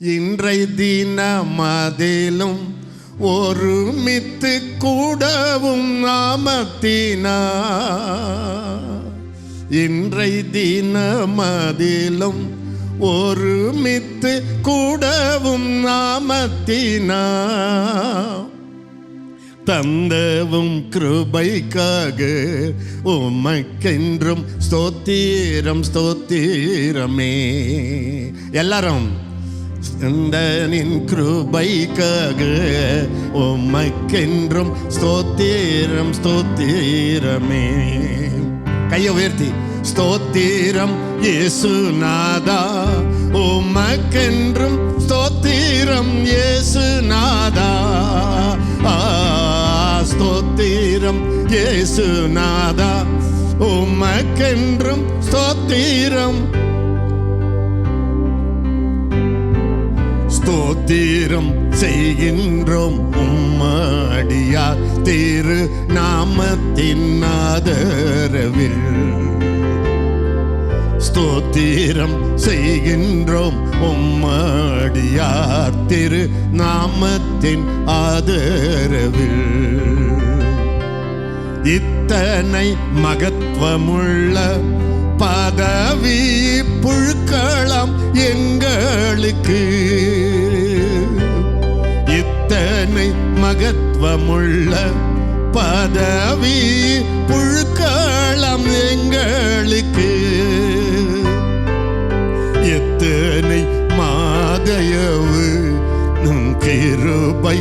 இன்றை தினமதிலும் ஒருமித்து கூடவும் நாமத்தினா. இன்றை தினமதிலும் ஒருமித்து கூடவும் நாமத்தினா. தந்தவும் கிருபைக்காக உமக்கென்றும் ஸ்தோத்திரம் ஸ்தோத்திரமே. எல்லாரும் தந்தனின் கிருபைக்காக உமக்கென்றும் ஸ்தோத்திரம் ஸ்தோத்திரமே. கையை உயர்த்தி ஸ்தோத்திரம் இயேசுநாதா, உமக்கென்றும் ஸ்தோத்திரம் இயேசுநாதா. ஸ்தோத்திரம் இயேசுநாதா, உமக்கென்றும் ஸ்தோத்திரம். ஸ்தோத்திரம் செய்கின்றோம் உம்மடியார் திரு நாமத்தின் ஆதரவில். ஸ்தோத்திரம் செய்கின்றோம் உம்மடியார் திரு நாமத்தின் ஆதரவில். இத்தனை மகத்துவமுள்ள பதவி புழுக்களம் எங்களுக்கு. இத்தனை மகத்துவமுள்ள பதவி புழுக்களம் எங்களுக்கு. எத்தனை மாதயவு நம் கிருபை,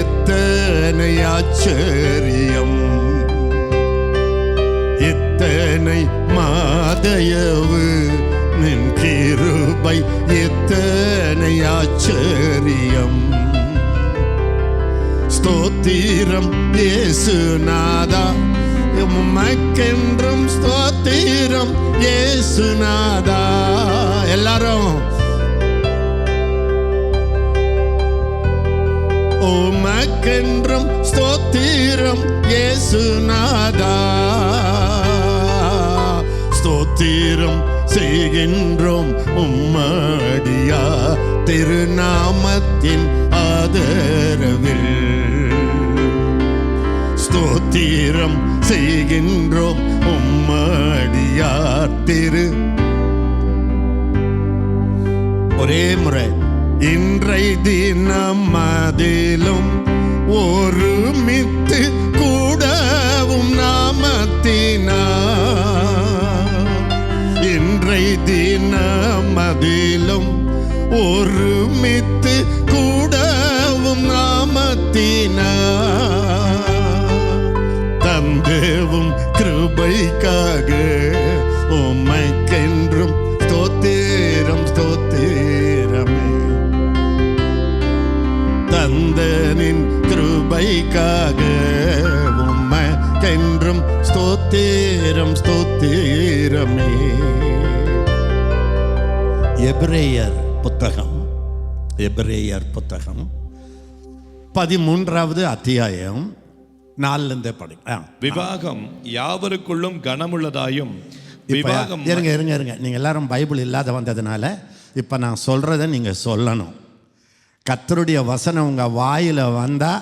எத்தனை ஆச்சரியம். எத்தனை மாதயவு நின் கிருபை, எத்தனை ஆச்சரியம். ஸ்தோத்திரம் இயேசுநாதா, உமக்கென்றும் ஸ்தோத்திரம் இயேசுநாதா. எல்லாரும் உமக்கென்றும் ஸ்தோத்திரம் இயேசுநாதா. ஸ்தோத்திரம் செய்கின்றோம் உம்மடியா திருநாமத்தின் ஆதரவில். ஸ்தோத்திரம் செய்கின்றோம் உம்மடியார் திரு. ஒரே முறை. இன்றை தினமதிலும் ஒருமித்து கூடவும் நாமத்தினா. இன்றை தினமதிலும் ஒருமித்து கூடவும் நாமத்தினா. தந்தவும் கிருபைக்காக உமக்கென்றும் ஸ்தோத்திரம் ஸ்தோத்திரமே. தந்தனின் கிருபைக்காக உமக்கென்றும் ஸ்தோத்திரம் ஸ்தோத்திரமே. எபிரேயர் புத்தகம் 13வது அத்தியாயம் 4 படிங்க. விவாகம் யாவருக்குள்ளும் கனமுள்ளதாயும். விவாகம் இருங்க. நீங்க எல்லாரும் பைபிள் இல்லாத வந்ததுனால இப்ப நான் சொல்றதை நீங்க சொல்லணும். கர்த்தருடைய வசனம் உங்க வாயில வந்தா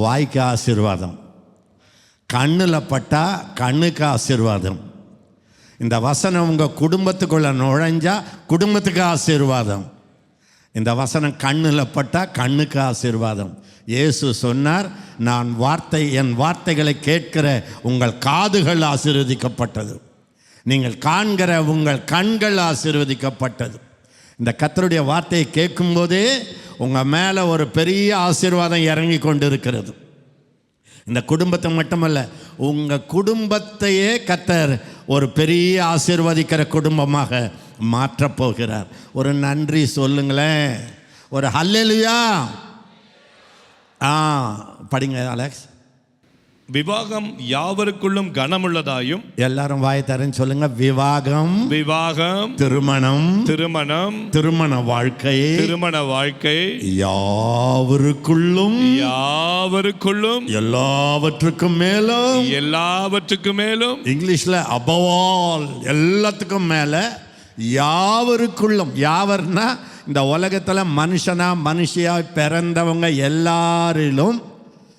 வாய்க்கு ஆசீர்வாதம், கண்ணில் பட்டா கண்ணுக்கு ஆசீர்வாதம். இந்த வசனம் உங்க குடும்பத்துக்குள்ள நுழைஞ்சா குடும்பத்துக்கு ஆசீர்வாதம். இந்த வசனம் கண்ணில் பட்டா கண்ணுக்கு ஆசீர்வாதம். இயேசு சொன்னார், நான் என் வார்த்தைகளை கேட்கிற உங்கள் காதுகள் ஆசீர்வதிக்கப்பட்டது, நீங்கள் காண்கிற உங்கள் கண்கள் ஆசீர்வதிக்கப்பட்டது. இந்த கர்த்தருடைய வார்த்தையை கேட்கும்போதே உங்கள் மேலே ஒரு பெரிய ஆசீர்வாதம் இறங்கி கொண்டு இருக்கிறது. இந்த குடும்பத்தை மட்டுமல்ல, உங்கள் குடும்பத்தையே கர்த்தர் ஒரு பெரிய ஆசீர்வதிக்கிற குடும்பமாக மாற்றப்போகிறார். ஒரு நன்றி சொல்லுங்களேன், ஒரு ஹல்லேலூயா. படிங்க அலெக்ஸ். விவாகம் யாவருக்குள்ளும் கனமுள்ளதாயும். எல்லாரும் வாய் தரேன்னு சொல்லுங்க. விவாகம் திருமணம் திருமண வாழ்க்கை யாவருக்குள்ளும் எல்லாவற்றுக்கும் மேலும் இங்கிலீஷ்ல above all எல்லாத்துக்கும் மேல யாவருக்குள்ளும், யாவர்னா இந்த உலகத்தில் மனுஷனா மனுஷியா பிறந்தவங்க எல்லாரிலும்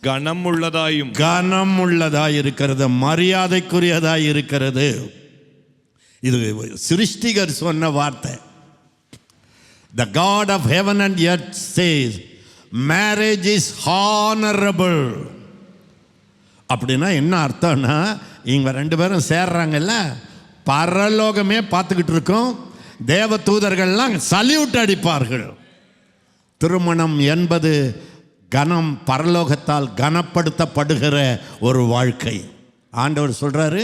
கனம் உள்ளதாயும் கனம் உள்ளதாய் இருக்கிறது, மரியாதைக்குரியதாய் இருக்கிறது. இது சிருஷ்டிகர் சொன்ன வார்த்தை. The God of heaven and earth says marriage is honorable. அப்படின்னா என்ன அர்த்தம்னா, இவங்க ரெண்டு பேரும் சேர்றாங்கல்ல, பரலோகமே பார்த்துக்கிட்டு இருக்கோம், தேவ தூதர்கள்லாம் சல்யூட் அடிப்பார்கள். திருமணம் என்பது கனம், பரலோகத்தால் கனப்படுத்தப்படுகிற ஒரு வாழ்க்கை. ஆண்டவர் சொல்றாரு,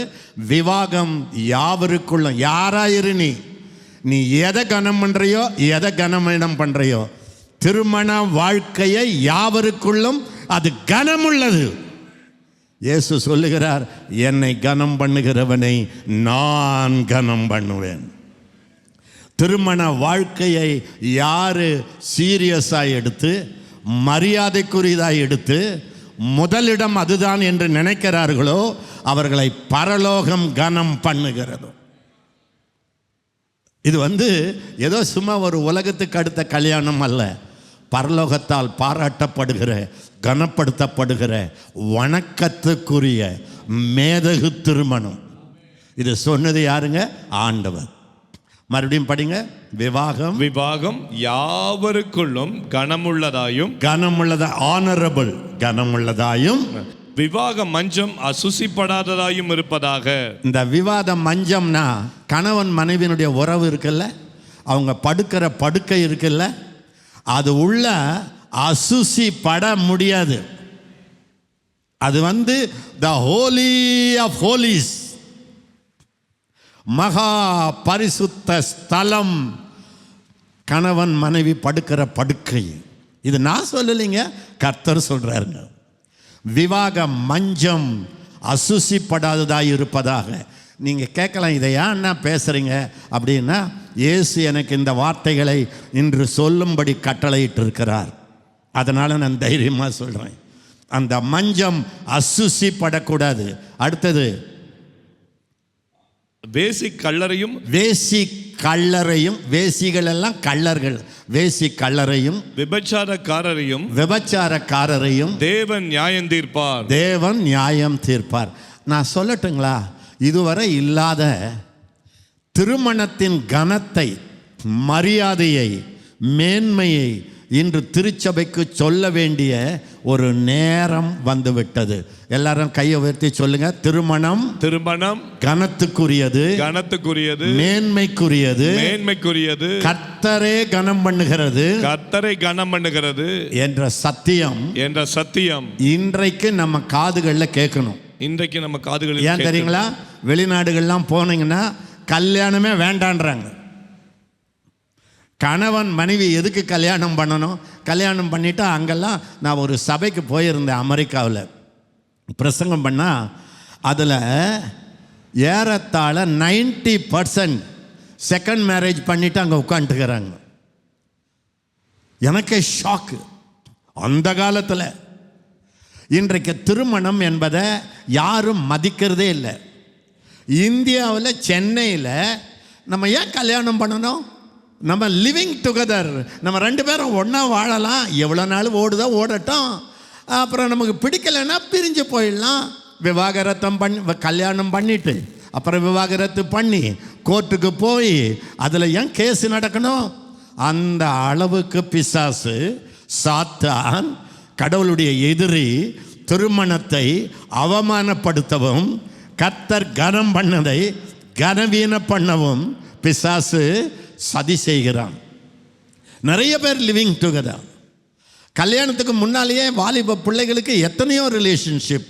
விவாகம் யாவருக்குள்ள, யாராயிரு நீ எதை கனம் பண்றையோ, எதை கனமிடம் பண்றையோ, திருமண வாழ்க்கையை யாவருக்குள்ளும் அது கனமுள்ளது. இயேசு சொல்லுகிறார், என்னை கனம் பண்ணுகிறவனை நான் கனம் பண்ணுவேன். திருமண வாழ்க்கையை யாரு சீரியஸாக எடுத்து மரியாதைக்குரியதாய் எடுத்து முதலிடம் அதுதான் என்று நினைக்கிறார்களோ அவர்களை பரலோகம் கனம் பண்ணுகிறது. இது ஏதோ சும்மா ஒரு உலகத்துக்கு அடுத்த கல்யாணம் அல்ல, பரலோகத்தால் பாராட்டப்படுகிற, கனப்படுத்தப்படுகிற, வணக்கத்துக்குரிய மேதகு திருமணம். இது சொன்னது யாருங்க? ஆண்டவர். மறுபடியும் படிங்க. விவாகம் யாவருக்குள்ளும் கனமுள்ளதாயும், ஆனரபிள், கனமுள்ளதாயும், விவாக மஞ்சம் அசுசிப்படாததாயும் இருப்பதாக. இந்த விவாத மஞ்சம்னா கணவன் மனைவியினுடைய உறவு இருக்குல்ல, அவங்க படுக்கிற படுக்கை இருக்குல்ல, அது உள்ள அசுசி பட முடியாது. அது த ஹோலி ஆஃப் ஹோலிஸ், மகா பரிசுத்த ஸ்தலம், கணவன் மனைவி படுக்கிற படுக்கை. இது நான் சொல்லலைங்க, கர்த்தர் சொல்றாருங்க. விவாக மஞ்சம் அசுசிப்படாததாய் இருப்பதாக. நீங்கள் கேட்கலாம், இதை ஏன் பேசுகிறீங்க அப்படின்னா, இயேசு எனக்கு இந்த வார்த்தைகளை இன்று சொல்லும்படி கட்டளையிட்டு இருக்கிறார். அதனால் நான் தைரியமாக சொல்கிறேன். அந்த மஞ்சம் அசுசிப்படக்கூடாது. அடுத்தது வேசி கள்ளரையும், வேசிகள் எல்லாம் கள்ளர்கள், வேசி கள்ளரையும் விபச்சாரக்காரரையும் தேவன் நியாயம் தீர்ப்பார். நான் சொல்லட்டுங்களா, இதுவரை இல்லாத திருமணத்தின் கனத்தை, மரியாதையை, மேன்மையை இன்று திருச்சபைக்கு சொல்ல வேண்டிய ஒரு நேரம் வந்துவிட்டது. எல்லாரும் கையை உயர்த்தி சொல்லுங்க. திருமணம் கனத்துக்குரியது, மேன்மைக்குரியது, கர்த்தரே கனம் பண்ணுகிறது என்ற சத்தியம் இன்றைக்கு நம்ம காதுகளில் கேட்கணும். ஏன் தெரியுங்களா? வெளிநாடுகள்லாம் போனீங்கன்னா கல்யாணமே வேண்டான்றாங்க. கணவன் மனைவி எதுக்கு கல்யாணம் பண்ணணும்? கல்யாணம் பண்ணிவிட்டு அங்கெல்லாம் நான் ஒரு சபைக்கு போயிருந்தேன் அமெரிக்காவில், பிரசங்கம் பண்ணால் அதில் ஏறத்தாழ 90% செகண்ட் மேரேஜ் பண்ணிவிட்டு அங்கே உட்காந்துக்கிறாங்க. எனக்கே ஷாக்கு. அந்த காலத்தில் இன்றைக்கு திருமணம் என்பதை யாரும் மதிக்கிறதே இல்லை. இந்தியாவில் சென்னையில் நம்ம ஏன் கல்யாணம் பண்ணணும்? நம்ம லிவிங் டுகெதர், நம்ம ரெண்டு பேரும் ஒன்றா வாழலாம், எவ்வளோ நாள் ஓடுதோ ஓடட்டும், அப்புறம் நமக்கு பிடிக்கலைன்னா பிரிஞ்சு போயிடலாம். கல்யாணம் பண்ணிட்டு அப்புறம் விவாகரத்து பண்ணி கோர்ட்டுக்கு போய் அதில் ஏன் கேஸ் நடக்கணும்? அந்த அளவுக்கு பிசாசு, சாத்தான், கடவுளுடைய எதிரி திருமணத்தை அவமானப்படுத்தவும், கர்த்தர் கனம் பண்ணதை கனவீன பண்ணவும் பிசாசு சதி செய்கிறான். நிறைய பேர் லிவிங் டுகெதர். கல்யாணத்துக்கு முன்னாலேயே வாலிப பிள்ளைகளுக்கு எத்தனையோ ரிலேஷன்ஷிப்.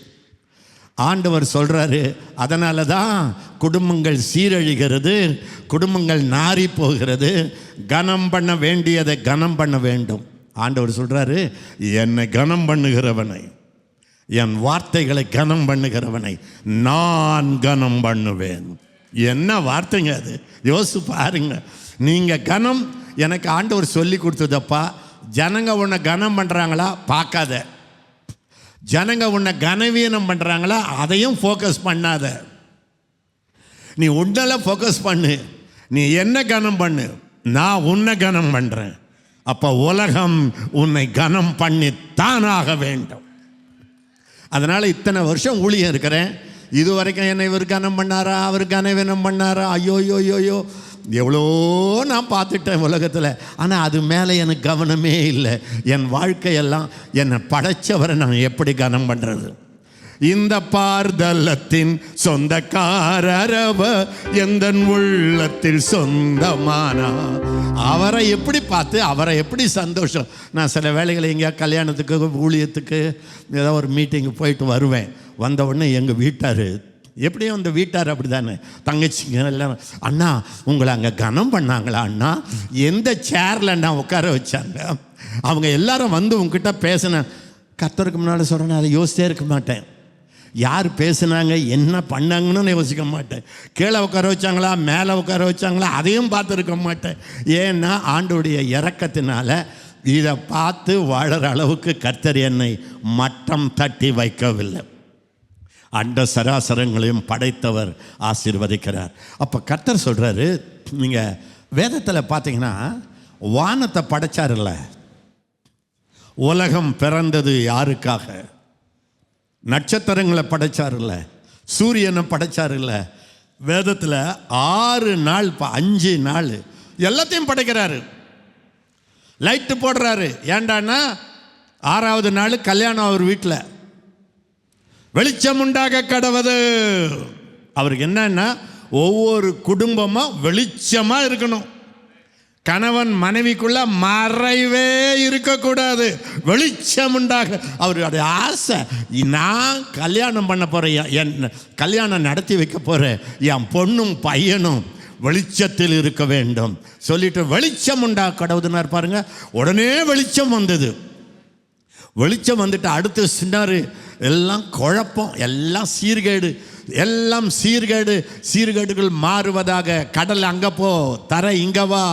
ஆண்டவர் சொல்றாரு, அதனால தான் குடும்பங்கள் சீரழிகிறது, குடும்பங்கள் நாறி போகிறது. கனம் பண்ண வேண்டியதை கனம் பண்ண வேண்டும். ஆண்டவர் சொல்றாரு, என்னை கனம் பண்ணுகிறவனை, என் வார்த்தைகளை கனம் பண்ணுகிறவனை நான் கனம் பண்ணுவேன். என்ன வார்த்தைங்க அது? யோசிச்சு பாருங்க. நீங்கள் கனம் எனக்கு ஆண்டவர் சொல்லி கொடுத்ததப்பா. ஜனங்க உன்னை கனம் பண்ணுறாங்களா பார்க்காத, ஜனங்க உன்னை கனவீனம் பண்ணுறாங்களா அதையும் ஃபோக்கஸ் பண்ணாத. நீ உன்னல ஃபோக்கஸ் பண்ணு. நீ என்ன கனம் பண்ணு, நான் உன்னை கனம் பண்ணுறேன். அப்போ உலகம் உன்னை கனம் பண்ணித்தானாக வேண்டும். அதனால் இத்தனை வருஷம் ஊழியம் இருக்கிறேன். இது வரைக்கும் என்னை இவர் கனம் பண்ணாரா, அவர் கனவீனம் பண்ணாரா, ஐயோ யோ யோ யோ எவ்வளோ நான் பார்த்துட்டேன் உலகத்தில். ஆனால் அது மேலே எனக்கு கவனமே இல்லை. என் வாழ்க்கையெல்லாம் என்னை படைச்சவரை நான் எப்படி கனம் பண்ணுறது? இந்த பார்தலத்தின் சொந்தக்காரரவ எந்த உள்ளத்தில் சொந்தமானா, அவரை எப்படி பார்த்து அவரை எப்படி சந்தோஷம். நான் சில வேளைகளை எங்கேயா கல்யாணத்துக்கு ஊழியத்துக்கு ஏதோ ஒரு மீட்டிங்கு போயிட்டு வருவேன். வந்த உடனே எங்கள் வீட்டார் எப்படியும் அந்த வீட்டார் அப்படி தானே, தங்கச்சிங்க எல்லாம், அண்ணா உங்களை அங்கே கனம் பண்ணாங்களா அண்ணா, எந்த சேரில் அண்ணா உட்கார வச்சாங்க, அவங்க எல்லாரும் வந்து உங்ககிட்ட பேசினேன். கர்த்தருக்கு முன்னால் சொல்கிறேன், அதை யோசித்தே இருக்க மாட்டேன். யார் பேசுனாங்க என்ன பண்ணாங்கன்னு யோசிக்க மாட்டேன். கீழே உட்கார வச்சாங்களா மேலே உட்கார வச்சாங்களா அதையும் பார்த்துருக்க மாட்டேன். ஏன்னா ஆண்டோடைய இரக்கத்தினால இதை பார்த்து வாழற அளவுக்கு கர்த்தர் என்னை மட்டம் தட்டி வைக்கவில்லை. அண்ட சராசரங்களையும் படைத்தவர் ஆசீர்வதிக்கிறார். அப்போ கர்த்தர் சொல்கிறாரு, நீங்கள் வேதத்தில் பார்த்தீங்கன்னா வானத்தை படைச்சார்ல, உலகம் பிறந்தது யாருக்காக? நட்சத்திரங்களை படைச்சார்ல, சூரியனை படைச்சார்ல. வேதத்தில் 6 நாள் 5 நாள் எல்லாத்தையும் படைக்கிறாரு. லைட்டு போடுறாரு. ஏண்டான்னா 6வது நாள் கல்யாணம் அவர் வீட்டில். வெளிச்சம் உண்டாக கடவது. அவருக்கு என்னன்னா ஒவ்வொரு குடும்பமும் வெளிச்சமாக இருக்கணும். கணவன் மனைவிக்குள்ள மறைவே இருக்கக்கூடாது, வெளிச்சம் உண்டாக. அவருடைய ஆசை, நான் கல்யாணம் பண்ண போகிறேன், என் கல்யாணம் நடத்தி வைக்க போகிறேன், என் பொண்ணும் பையனும் வெளிச்சத்தில் இருக்க வேண்டும் சொல்லிட்டு வெளிச்சம் உண்டாக கடவுதுன்னார் பாருங்க. உடனே வெளிச்சம் வந்தது. வெளிச்சம் வந்துட்டு அடுத்து சொன்னார், எல்லாம் குழப்பம், எல்லாம் சீர்கேடு, எல்லாம் சீர்கேடு, சீர்கேடுகள் மாறுவதாக. கடல் அங்கே போ, தரை இங்கே வா,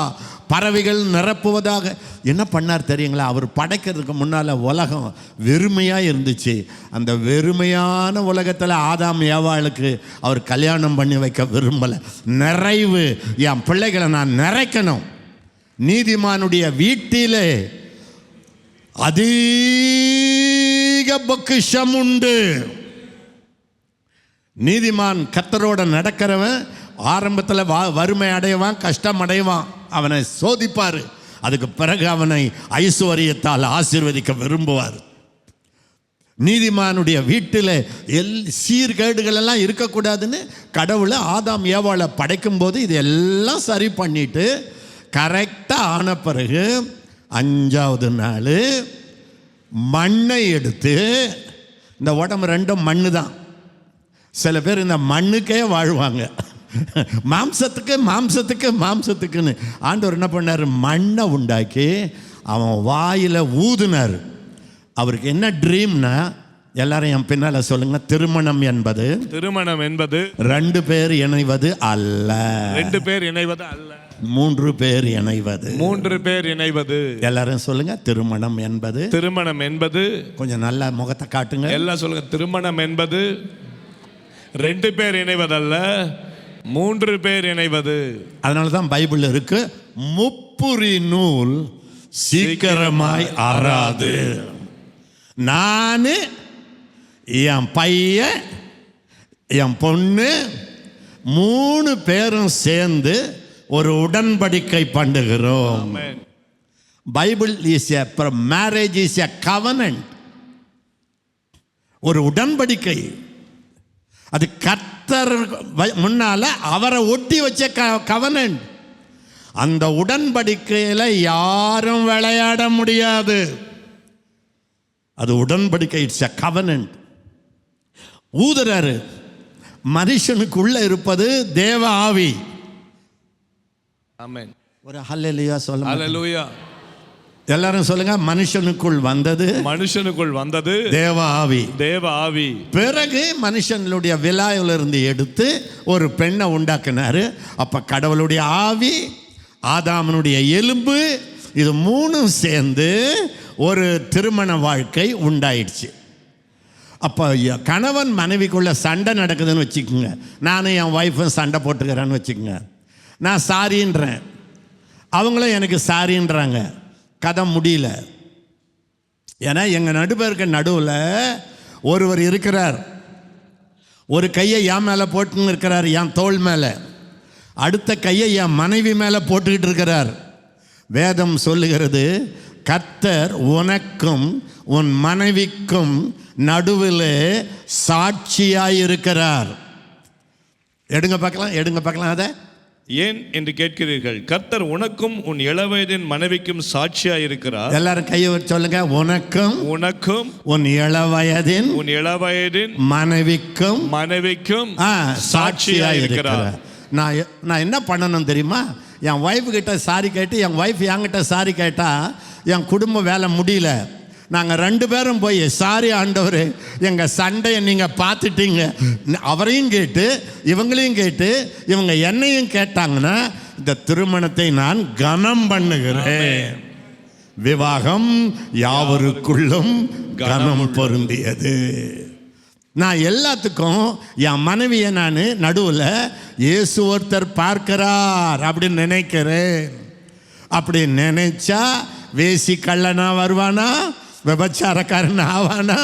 பறவைகள் நிரப்புவதாக. என்ன பண்ணார் தெரியுங்களா? அவர் படைக்கிறதுக்கு முன்னால் உலகம் வெறுமையாக இருந்துச்சு. அந்த வெறுமையான உலகத்தில் ஆதாம் ஏவாளுக்கு அவர் கல்யாணம் பண்ணி வைக்க விரும்பலை. நிறைவு, என் பிள்ளைகளை நான் நிறைக்கணும். நீதிமானுடைய வீட்டிலே அதிக பொக்கிஷம் உண்டு. நீதிமான் கர்த்தரோட நடக்கிறவன் ஆரம்பத்தில் வறுமை அடைவான், கஷ்டம் அடைவான், அவனை சோதிப்பார். அதுக்கு பிறகு அவனை ஐஸ்வர்யத்தால் ஆசீர்வதிக்க விரும்புவார். நீதிமானுடைய வீட்டில் சீர்கேடுகள் எல்லாம் இருக்கக்கூடாதுன்னு கடவுளை ஆதாம் ஏவாளை படைக்கும் போது இது எல்லாம் சரி பண்ணிட்டு கரெக்டாக ஆன பிறகு 5வது நாள் மண்ணை எடுத்து, இந்த உடம்பு ரெண்டும் மண்ணு தான். சில பேர் இந்த மண்ணுக்கே வாழ்வாங்க. மாம்சத்துக்குன்னு ஆண்டவர் என்ன பண்ணார்? மண்ணை உண்டாக்கி அவன் வாயில் ஊதுனார். அவருக்கு என்ன ட்ரீம்னா, எல்லாரும் என் பின்னால சொல்லுங்க, திருமணம் என்பது 2 பேர் இணைவது அல்ல. 2 பேர் இணைவது அல்ல, 3 பேர் இணைவது. 3 பேர் இணைவது. எல்லாரும் சொல்லுங்க, திருமணம் என்பது. கொஞ்சம் நல்லா முகத்தை காட்டுங்க, எல்லாம் சொல்லுங்க. திருமணம் என்பது 2 பேர் இணைவதல்ல, 3 பேர் இணைவது. அதனால தான் பைபிள் இருக்கு, முப்புரி நூல் சீக்கிரமாய் ஆறாது. நான், என் பையன், என் பொண்ணு 3 பேரும் சேர்ந்து ஒரு உடன்படிக்கை பண்ணுகிறோம். Bible is a marriage is a covenant, ஒரு உடன்படிக்கை. அது கர்த்தர் முன்னால அவரை ஒட்டி வச்ச கவனன்ட். அந்த உடன்படிக்கையில் யாரும் விளையாட முடியாது. அது உடன்படிக்கை, இட்ஸ் எ கவனன்ட். ஊதுறாரு. மனுஷனுக்குள்ள இருப்பது தேவ ஆவி. ஆமென். ஒரு ஹல்லேலூயா சொல்லுங்க. ஹல்லேலூயா. எல்லாரும் சொல்லுங்க, மனுஷனுக்குள் வந்தது தேவ ஆவி. பிறகு மனுஷனுடைய விலாயிலிருந்து எடுத்து ஒரு பெண்ணை உண்டாக்குனாரு. அப்ப கடவுளுடைய ஆவி, ஆதாமனுடைய எலும்பு, இது 3 சேர்ந்து ஒரு திருமண வாழ்க்கை உண்டாயிடுச்சு. அப்போ கணவன் மனைவிக்குள்ள சண்டை நடக்குதுன்னு வச்சுக்கோங்க, நானும் என் ஒய்ஃபும் சண்டை போட்டுக்கிறேன்னு வச்சுக்கோங்க. நான் சாரின்றேன், அவங்களும் எனக்கு சாரின்றாங்க. கதை முடியல. ஏன்னா எங்கள் நடுபேருக்கு நடுவில் ஒருவர் இருக்கிறார். ஒரு கையை என் மேலே போட்டுன்னு இருக்கிறார், என் தோள் மேலே. அடுத்த கையை என் மனைவி மேலே போட்டுக்கிட்டு இருக்கிறார். வேதம் சொல்லுகிறது, கர்த்தர் உனக்கும் உன் மனைவிக்கும் நடுவில் சாட்சியாயிருக்கிறார். எடுங்க பார்க்கலாம் அதை. ஏன் என்று கேட்கிறீர்கள்? கர்த்தர் உனக்கும் உன் இளவயதின் மனைவிக்கும் சாட்சியாய் இருக்கிறார். எல்லாரும் கையை சொல்லுங்க. உனக்கும் உன் இளவயதின் மனைவிக்கும் சாட்சியாய் இருக்கிறார். நான் என்ன பண்ணணும் தெரியுமா? என் ஒய்ஃபு கிட்ட சாரி கேட்டு, என் ஒய்ஃப் என்கிட்ட சாரி கேட்டா என் குடும்ப வேலை முடியல. நாங்கள் 2 பேரும் போய், சாரி ஆண்டவர், எங்கள் சண்டையை நீங்கள் பார்த்துட்டீங்க, அவரையும் கேட்டு இவங்களையும் கேட்டு இவங்க என்னையும் கேட்டாங்கன்னா இந்த திருமணத்தை நான் கனம் பண்ணுகிறேன். விவாகம் யாவருக்குள்ளும் கனம் பொருந்தியது. நான் எல்லாத்துக்கும் என் மனைவியை நான் நடுவில் இயேசு ஒருத்தர் பார்க்கிறார் அப்படின்னு நினைக்கிறேன். அப்படி நினைச்சா வேசி கள்ளனா வருவானா, விபச்சாரக்காரன் ஆவானா?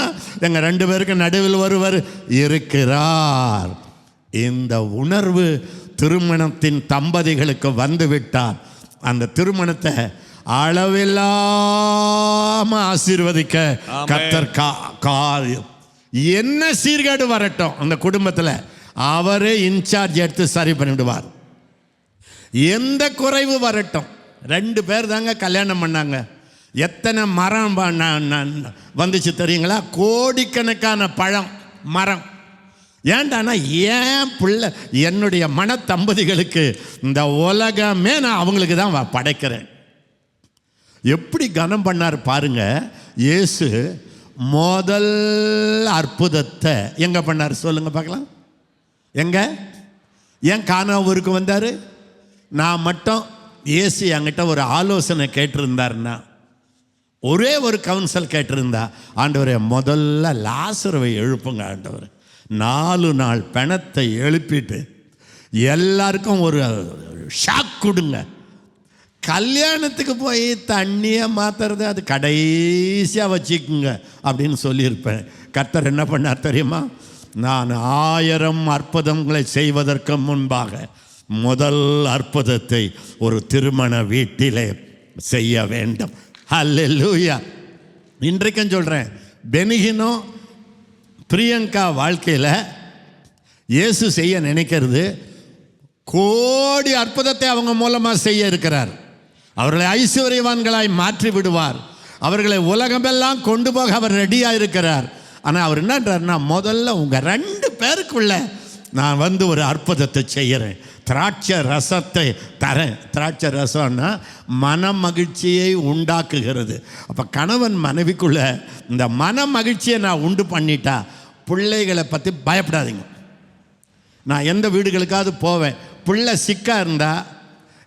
எங்கள் 2 பேருக்கு நடுவில் ஒருவர் இருக்கிறார். இந்த உணர்வு திருமணத்தின் தம்பதிகளுக்கு வந்துவிட்டார். அந்த திருமணத்தை அளவில்லாம ஆசீர்வதிக்க கர்த்தர் என்ன சீர்கேடு வரட்டும் அந்த குடும்பத்தில் அவரே இன்சார்ஜ் எடுத்து சரி பண்ணிவிடுவார். எந்த குறைவு வரட்டும். 2 பேர் தாங்க கல்யாணம் பண்ணாங்க. எத்தனை மரம் வந்துச்சு தெரியுங்களா? கோடிக்கணக்கான பழம் மரம். ஏன்டானா ஏன் பிள்ளை, என்னுடைய மன தம்பதிகளுக்கு இந்த உலகமே நான் அவங்களுக்கு தான் படைக்கிறேன். எப்படி கனம் பண்ணார் பாருங்க. இயேசு முதல் அற்புதத்தை எங்க பண்ணார் சொல்லுங்க பார்க்கலாம். எங்க? ஏன் கானா ஊருக்கு வந்தார்? நான் மட்டும் இயேசு என்கிட்ட ஒரு ஆலோசனை கேட்டிருந்தாருன்னா, ஒரே ஒரு கவுன்சில் கேட்டிருந்தா, ஆண்டவரே முதல்ல லாசருவை எழுப்புங்க ஆண்டவர், 4 நாள் பிணத்தை எழுப்பிட்டு எல்லாருக்கும் ஒரு ஷாக் கொடுங்க. கல்யாணத்துக்கு போய் தண்ணியை மாற்றுறது அது கடைசியாக வச்சுக்குங்க அப்படின்னு சொல்லியிருப்பேன். கர்த்தர் என்ன பண்ணார் தெரியுமா? நான் 1000 அற்புதங்களை செய்வதற்கு முன்பாக முதல் அற்புதத்தை ஒரு திருமண வீட்டிலே செய்ய வேண்டும். ஹல்லேலூயா. இன்றைக்கும் சொல்கிறேன், பெனிகினோ பிரியங்கா வாழ்க்கையில் இயேசு செய்ய நினைக்கிறது கோடி அற்புதத்தை அவங்க மூலமாக செய்ய இருக்கிறார். அவர்களை ஐஸ்வர்யவான்களாய் மாற்றி விடுவார். அவர்களை உலகமெல்லாம் கொண்டு போக அவர் ரெடியாக இருக்கிறார். ஆனால் அவர் என்னன்றார்னா, முதல்ல உங்கள் 2 பேருக்குள்ள நான் வந்து ஒரு அற்புதத்தை செய்கிறேன், திராட்சை ரசத்தை தரேன். திராட்சை ரசம்னா மன மகிழ்ச்சியை உண்டாக்குகிறது. அப்போ கணவன் மனைவிக்குள்ள இந்த மன மகிழ்ச்சியை நான் உண்டு பண்ணிட்டா பிள்ளைகளை பற்றி பயப்படாதீங்க. நான் எந்த வீடுகளுக்காவது போவேன், பிள்ளை சிக்காக இருந்தா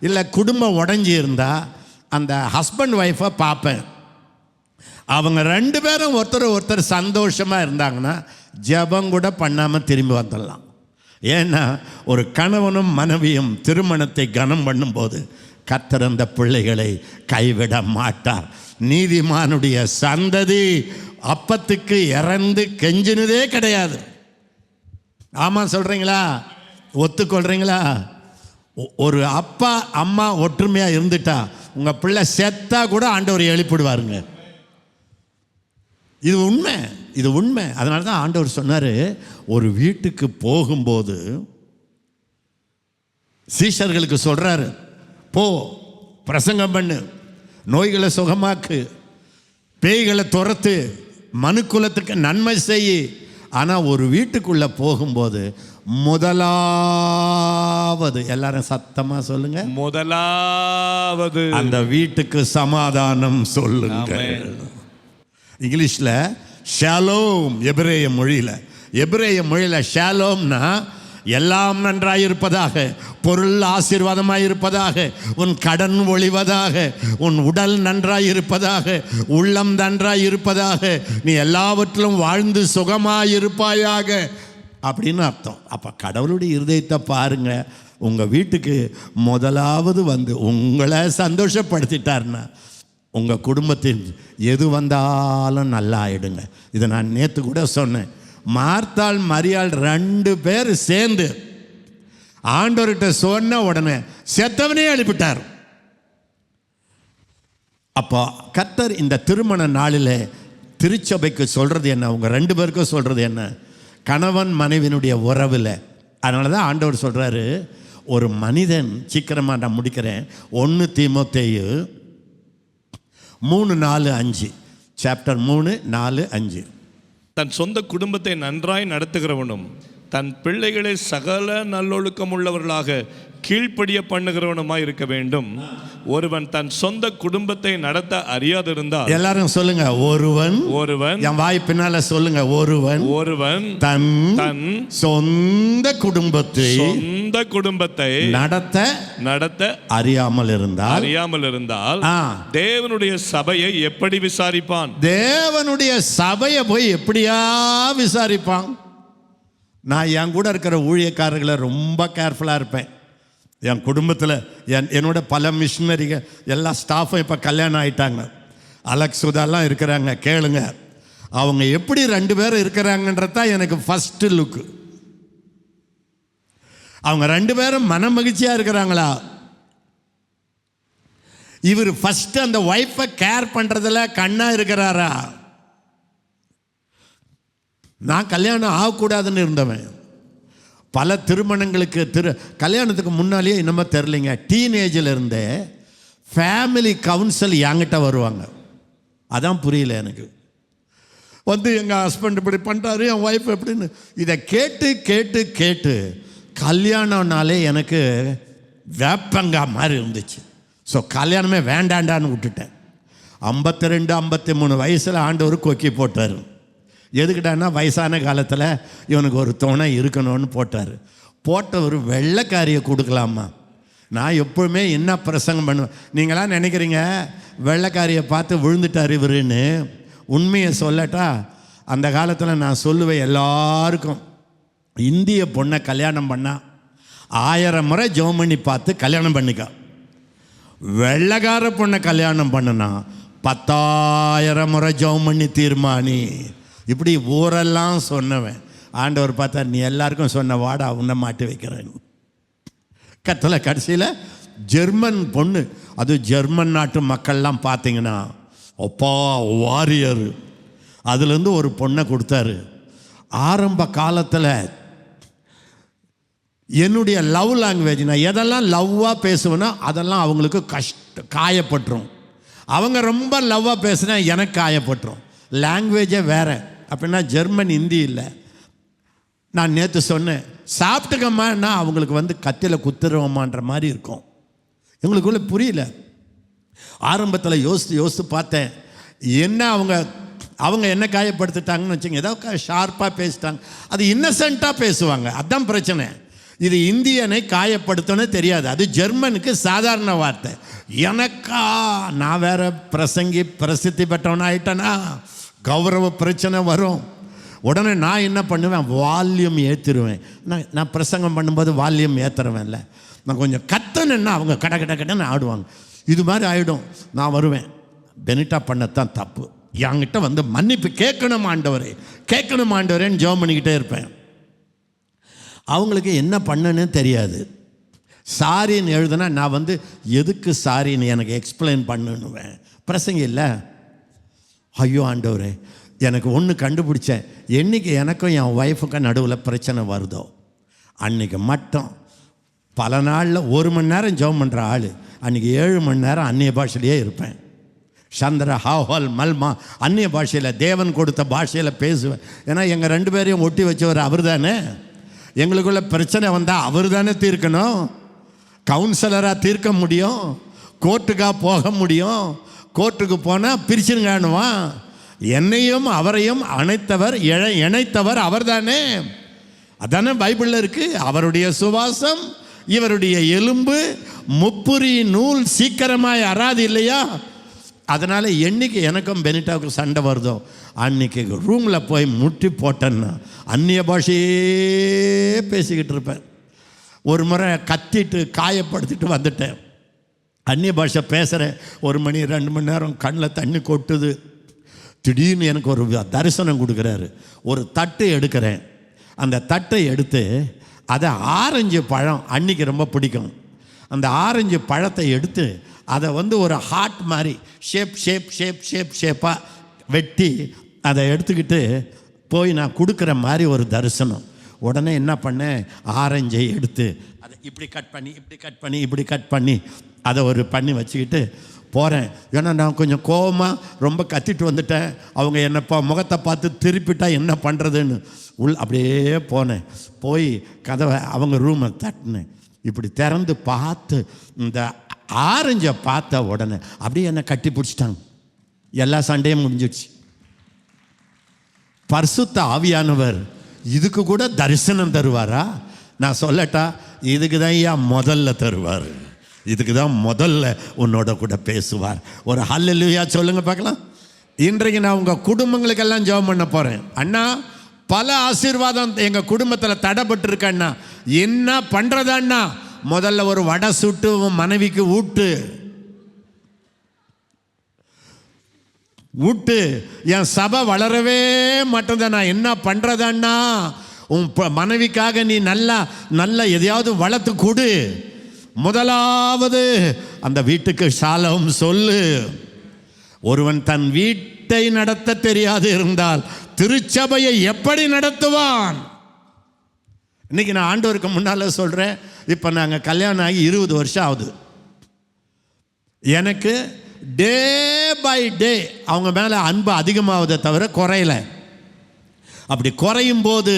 இல்லை குடும்பம் உடஞ்சி இருந்தால் அந்த ஹஸ்பண்ட் ஒய்ஃபை பார்ப்பேன். அவங்க 2 பேரும் ஒருத்தர் சந்தோஷமாக இருந்தாங்கன்னா ஜெபம் கூட பண்ணாமல் திரும்பி வந்துடலாம். ஏன்னா ஒரு கணவனும் மனைவியும் திருமணத்தை கனம் பண்ணும்போது கர்த்தர் அந்த பிள்ளைகளை கைவிட மாட்டார். நீதிமானுடைய சந்ததி அப்பத்துக்கு இறந்து கெஞ்சினதே கிடையாது. ஆமாம் சொல்கிறீங்களா? ஒத்துக்கொள்கிறீங்களா? ஒரு அப்பா அம்மா ஒற்றுமையாக இருந்துட்டா உங்கள் பிள்ளை செத்தா கூட ஆண்டவர் எழுப்பிடுவாருங்க. இது உண்மை, இது உண்மை. அதனால தான் ஆண்டவர் சொன்னார், ஒரு வீட்டுக்கு போகும்போது சீஷர்களுக்கு சொல்கிறாரு, போ பிரசங்கம் பண்ணு, நோய்களை சுகமாக்கு, பேய்களை துரத்து, மனுக்குலத்துக்கு நன்மை செய். ஆனால் ஒரு வீட்டுக்குள்ளே போகும்போது முதலாவது, எல்லாரும் சத்தமாக சொல்லுங்க, முதலாவது அந்த வீட்டுக்கு சமாதானம் சொல்லுங்க. இங்கிலீஷில் ஷாலோம், எபிரேய மொழியில் ஷாலோம்னா எல்லாம் நன்றாயிருப்பதாக, பொருள் ஆசீர்வாதமாயிருப்பதாக, உன் கடன் ஒழிவதாக, உன் உடல் நன்றாயிருப்பதாக, உள்ளம் நன்றாயிருப்பதாக, நீ எல்லாவற்றிலும் வாழ்ந்து சுகமாயிருப்பாயாக அப்படின்னு அர்த்தம். அப்போ கடவுளுடைய இருதயத்தை பாருங்க. உங்கள் வீட்டுக்கு முதலாவது வந்து உங்களை சந்தோஷப்படுத்திட்டார்னா உங்கள் குடும்பத்தின் எது வந்தாலும் நல்லா ஆயிடுங்க. இதை நான் நேற்று கூட சொன்னேன். மார்த்தாள் மரியாள் 2 பேர் சேர்ந்து ஆண்டவர்கிட்ட சொன்ன உடனே செத்தவனே எழுப்பிட்டார். அப்போ கர்த்தர் இந்த திருமண நாளில் திருச்சபைக்கு சொல்கிறது என்ன? அவங்க 2 பேருக்கும் சொல்கிறது என்ன? கணவன் மனைவியினுடைய உறவில். அதனால தான் ஆண்டவர் சொல்கிறாரு, ஒரு மனிதன், சீக்கிரமாக நான் முடிக்கிறேன், 1 தீமோத்தேயு 3:4-5, சாப்டர் 3:4-5. தன் சொந்த குடும்பத்தை நன்றாய் நடத்துகிறவனும் தன் பிள்ளைகளை சகல நல்லொழுக்கம் உள்ளவர்களாக கீழ்ப்படிய பண்ணுகிறவனுமாய் இருக்க வேண்டும். ஒருவன் தன் சொந்த குடும்பத்தை நடத்த அறியாதிருந்தால், எல்லாரும் சொல்லுங்க, ஒருவன். என் வாய் பின்னால சொல்லுங்க, ஒருவன் தன் சொந்த குடும்பத்தை நடத்த அறியாமல் இருந்தால் தேவனுடைய சபையை எப்படி விசாரிப்பான்? தேவனுடைய சபையை போய் எப்படியா விசாரிப்பான்? நான் என் கூட இருக்கிற ஊழியக்காரர்களை ரொம்ப கேர்ஃபுல்லாக இருப்பேன். என் குடும்பத்தில் என்னோட பல மிஷினரிகள் எல்லா ஸ்டாஃபும் இப்போ கல்யாணம் ஆகிட்டாங்க. அலெக்ஸ் சுதாலாம் இருக்கிறாங்க. கேளுங்க, அவங்க எப்படி 2 பேரும் இருக்கிறாங்கன்றது தான் எனக்கு ஃபஸ்ட்டு லுக்கு. அவங்க 2 பேரும் மன மகிழ்ச்சியாக இருக்கிறாங்களா? இவர் ஃபஸ்ட்டு அந்த ஒய்ஃபை கேர் பண்ணுறதுல கண்ணாக இருக்கிறாரா? நான் கல்யாணம் ஆகக்கூடாதுன்னு இருந்தவன். பல திருமணங்களுக்கு கல்யாணத்துக்கு முன்னாலேயே என்னமோ தெரிலிங்க, டீனேஜில் இருந்தே ஃபேமிலி கவுன்சில் என்கிட்ட வருவாங்க. அதான் புரியல எனக்கு. வந்து எங்கள் ஹஸ்பண்ட் இப்படி பண்ணுறாரு, என் ஒய்ஃப் எப்படின்னு இதை கேட்டு கேட்டு கேட்டு கல்யாணம்னாலே எனக்கு வேப்பங்கா மாதிரி இருந்துச்சு. ஸோ கல்யாணமே வேண்டாண்டான்னு விட்டுட்டேன். 52 53 வயசில் ஆண்டவர் கொக்கி போட்டார். எதுக்கிட்டான்னா வயசான காலத்தில் இவனுக்கு ஒரு துணை இருக்கணும்னு போட்டார். போட்டவர் வெள்ளைக்காரியை கொடுக்கலாமா? நான் எப்பவுமே என்ன பிரசங்கம் பண்ணுவேன், நீங்களாம் நினைக்கிறீங்க வெள்ளைக்காரியை பார்த்து விழுந்துட்டார் இவருன்னு. உண்மையை சொல்லட்டா, அந்த காலத்தில் நான் சொல்லுவேன் எல்லாருக்கும், இந்திய பொண்ணை கல்யாணம் பண்ணால் 1000 முறை ஜெபம் பண்ணி பார்த்து கல்யாணம் பண்ணிக்க. வெள்ளைக்கார பொண்ணை கல்யாணம் பண்ணுனா 10,000 முறை ஜெபம் பண்ணி தீர்மானி. இப்படி ஊரெல்லாம் சொன்னவன். ஆண்டவர் பார்த்தா, நீ எல்லாருக்கும் சொன்ன வாடா உன்னை மாட்டி வைக்கிறேன். கடைசியில் ஜெர்மன் பொண்ணு, அது ஜெர்மன் நாட்டு மக்கள்லாம் பார்த்தீங்கன்னா அப்பா வாரியர், அதுலேருந்து ஒரு பொண்ணை கொடுத்தாரு. ஆரம்ப காலத்தில் என்னுடைய லவ் லாங்குவேஜ், நான் எதெல்லாம் லவ்வாக பேசுவேன்னா அதெல்லாம் அவங்களுக்கு காயப்பட்டுரும். அவங்க ரொம்ப லவ்வாக பேசுனா எனக்கு காயப்பட்டுரும். லாங்குவேஜே வேறு. அப்படின்னா ஜெர்மன் ஹிந்தி இல்லை. நான் நேற்று சொன்னேன், சாப்பிட்டுக்கம்மான்னா அவங்களுக்கு வந்து கத்தியில் குத்துருவோமான்ற மாதிரி இருக்கும். எங்களுக்குள்ள புரியல. ஆரம்பத்தில் யோசித்து பார்த்தேன், என்ன அவங்க என்ன காயப்படுத்திட்டாங்கன்னு வச்சுங்க. ஏதோ ஷார்ப்பாக பேசிட்டாங்க, அது இன்னசென்ட்டாக பேசுவாங்க, அதுதான் பிரச்சனை. இது இந்தியனை காயப்படுத்தணும் தெரியாது, அது ஜெர்மனுக்கு சாதாரண வார்த்தை. எனக்கா நான் வேற பிரசித்தி பெற்றவனா ஆயிட்டேனா, கௌரவ பிரச்சனை வரும். உடனே நான் என்ன பண்ணுவேன், வால்யூம் ஏற்றிடுவேன். நான் பிரசங்கம் பண்ணும்போது வால்யூம் ஏற்றுருவேன்ல, நான் கொஞ்சம் கத்தணுன்னா அவங்க கடன்னு ஆடுவாங்க. இது மாதிரி ஆகிடும். நான் வருவேன், பெனிட்டா பண்ணத்தான் தப்பு, என்கிட்ட வந்து மன்னிப்பு கேட்கணும் ஆண்டவரேன்னு ஜெபம் பண்ணிக்கிட்டே இருப்பேன். அவங்களுக்கு என்ன பண்ணணுன்னு தெரியாது. சாரின்னு எழுதுனா நான் வந்து எதுக்கு சாரின்னு எனக்கு எக்ஸ்பிளைன் பண்ணுவேன். பிரசங்க இல்லை, ஐயோ ஆண்டவரே எனக்கு ஒன்று கண்டுபிடிச்சேன், என்றைக்கு எனக்கும் என் ஒய்ஃபுக்கும் நடுவில் பிரச்சனை வருதோ அன்றைக்கி மட்டும் பல நாளில் 1 மணி நேரம் ஜெபம் பண்ணுற ஆள் அன்றைக்கி 7 மணி நேரம் அந்நிய பாஷையிலேயே இருப்பேன். சந்திர ஹாஹோல் மல்மா அந்நிய பாஷையில், தேவன் கொடுத்த பாஷையில் பேசுவேன். ஏன்னா எங்கள் 2 பேரையும் ஒட்டி வச்சவர் அவர் தானே. எங்களுக்குள்ள பிரச்சனை வந்தால் அவர் தானே தீர்க்கணும். கவுன்சிலராக தீர்க்க முடியும், கோர்ட்டுக்காக போக முடியும். கோர்ட்டுக்கு போனால் பிரிச்சுருங்கானுவான். என்னையும் அவரையும் இணைத்தவர் அவர் தானே. அதானே பைபிளில் இருக்குது. அவருடைய சுவாசம் இவருடைய எலும்பு, முப்புரி நூல் சீக்கிரமாய் அறாது இல்லையா? அதனால் என்னைக்கு எனக்கும் பெனிட்டாவுக்கும் சண்டை வருதோ அன்றைக்கி ரூமில் போய் முட்டி போட்டேன்னா அந்நிய பாஷையே பேசிக்கிட்டு இருப்பேன். ஒரு முறை கத்திட்டு காயப்படுத்திட்டு வந்துட்டேன். அந்நிய பாஷை பேசுகிறேன். 1 மணி 2 மணி நேரம் கண்ணில் தண்ணி கொட்டுது. திடீர்னு எனக்கு ஒரு தரிசனம் கொடுக்குறாரு. ஒரு தட்டு எடுக்கிறேன். அந்த தட்டை எடுத்து அதை ஆரஞ்சு பழம் அன்னைக்கு ரொம்ப பிடிக்கும். அந்த ஆரஞ்சு பழத்தை எடுத்து அதை ஒரு ஹார்ட் மாதிரி ஷேப்பாக வெட்டி அதை எடுத்துக்கிட்டு போய் நான் கொடுக்குற மாதிரி ஒரு தரிசனம். உடனே என்ன பண்ணேன், ஆரஞ்சை எடுத்து அதை இப்படி கட் பண்ணி அதை பண்ணி வச்சுக்கிட்டு போகிறேன். ஏன்னா நான் கொஞ்சம் கோபமாக ரொம்ப கத்திட்டு வந்துட்டேன். அவங்க என்னை முகத்தை பார்த்து திருப்பிட்டா என்ன பண்ணுறதுன்னு அப்படியே போனேன். போய் கதவை அவங்க ரூமை தட்டினேன். இப்படி திறந்து பார்த்து இந்த ஆரஞ்சை பார்த்த உடனே அப்படியே என்னை கட்டி பிடிச்சிட்டாங்க. எல்லா சண்டையும் முடிஞ்சிடுச்சு. பரிசுத்த ஆவியானவர் இதுக்கு கூட தரிசனம் தருவாரா? நான் சொல்லட்டா, இதுக்கு தான் ஐயா முதல்ல தருவார். இதுக்கு தான் முதல்ல உன்னோட கூட பேசுவார். ஒரு ஹல்லேலூயா சொல்லுங்க பார்க்கலாம். இன்றைக்கு நான் உங்கள் குடும்பங்களுக்கெல்லாம் ஜெபம் பண்ண போகிறேன். அண்ணா, பல ஆசீர்வாதம் எங்கள் குடும்பத்தில் தடைப்பட்டு இருக்கண்ணா, என்ன பண்ணுறதாண்ணா? முதல்ல ஒரு வடை சுட்டு உன் மனைவிக்கு ஊட்டு. என் சபை வளரவே மாட்டேதண்ணா, என்ன பண்ணுறதாண்ணா? உன் மனைவிக்காக நீ நல்லா எதையாவது வளர்த்து கொடு. முதலாவது அந்த வீட்டுக்கு ஷாலோம் சொல்லு. ஒருவன் தன் வீட்டை நடத்த தெரியாது இருந்தால் திருச்சபையை எப்படி நடத்துவான்? இன்னைக்கு நான் ஆண்டவருக்கு முன்னால் சொல்கிறேன். இப்போ நாங்கள் கல்யாணம் ஆகி 20 வருஷம் ஆகுது. எனக்கு டே பை டே அவங்க மேலே அன்பு அதிகமாவதை தவிர குறையல. அப்படி குறையும் போது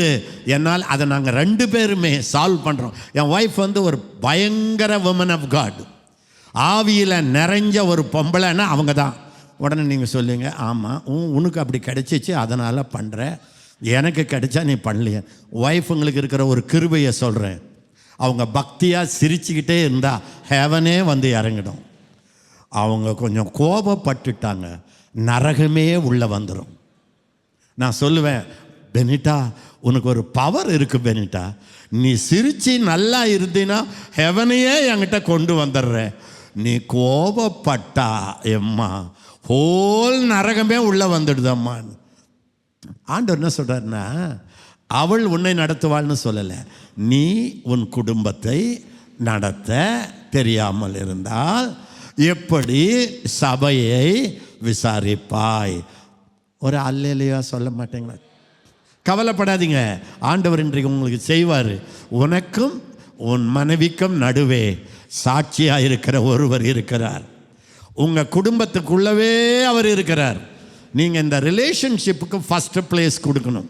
என்னால் அதை நாங்கள் 2 பேருமே சால்வ் பண்ணுறோம். என் ஒய்ஃப் ஒரு பயங்கர உமன் ஆஃப் காட், ஆவியில் நிறைஞ்ச ஒரு பொம்பளைன்னா அவங்க தான். உடனே நீங்கள் சொல்லுங்க, ஆமாம் உனக்கு அப்படி கிடைச்சிச்சு அதனால் பண்ணுற, எனக்கு கிடைச்சா நீ பண்ணலையே. ஒய்ஃபுங்களுக்கு இருக்கிற ஒரு கிருபையை சொல்கிறேன். அவங்க பக்தியாக சிரிச்சுக்கிட்டே இருந்தால் ஹெவனே இறங்கிடும். அவங்க கொஞ்சம் கோபப்பட்டுட்டாங்க, நரகமே உள்ளே வந்துடும். நான் சொல்லுவேன், பெனிட்டா உனக்கு ஒரு பவர் இருக்குது பெனிட்டா, நீ சிரித்து நல்லா இருந்தீன்னா ஹெவனையே என்கிட்ட கொண்டு வந்துடுற. நீ கோபப்பட்டா எம்மா ஹோல் நரகமே உள்ளே வந்துடுதம்மா. ஆண்டவர் என்ன சொல்கிறாருன்னா, அவள் உன்னை நடத்துவாள்னு சொல்லலை, நீ உன் குடும்பத்தை நடத்த தெரியாமல் இருந்தால் எப்படி சபையை விசாரிப்பாய்? ஒரு அல்லேலூயா சொல்ல மாட்டேங்களா? கவலைப்படாதீங்க, ஆண்டவர் இன்றைக்கு உங்களுக்கு செய்வார். உனக்கும் உன் மனைவிக்கும் நடுவே சாட்சியாக இருக்கிற ஒருவர் இருக்கிறார். உங்கள் குடும்பத்துக்குள்ளவே அவர் இருக்கிறார். நீங்கள் இந்த ரிலேஷன்ஷிப்புக்கு ஃபஸ்ட்டு பிளேஸ் கொடுக்கணும்.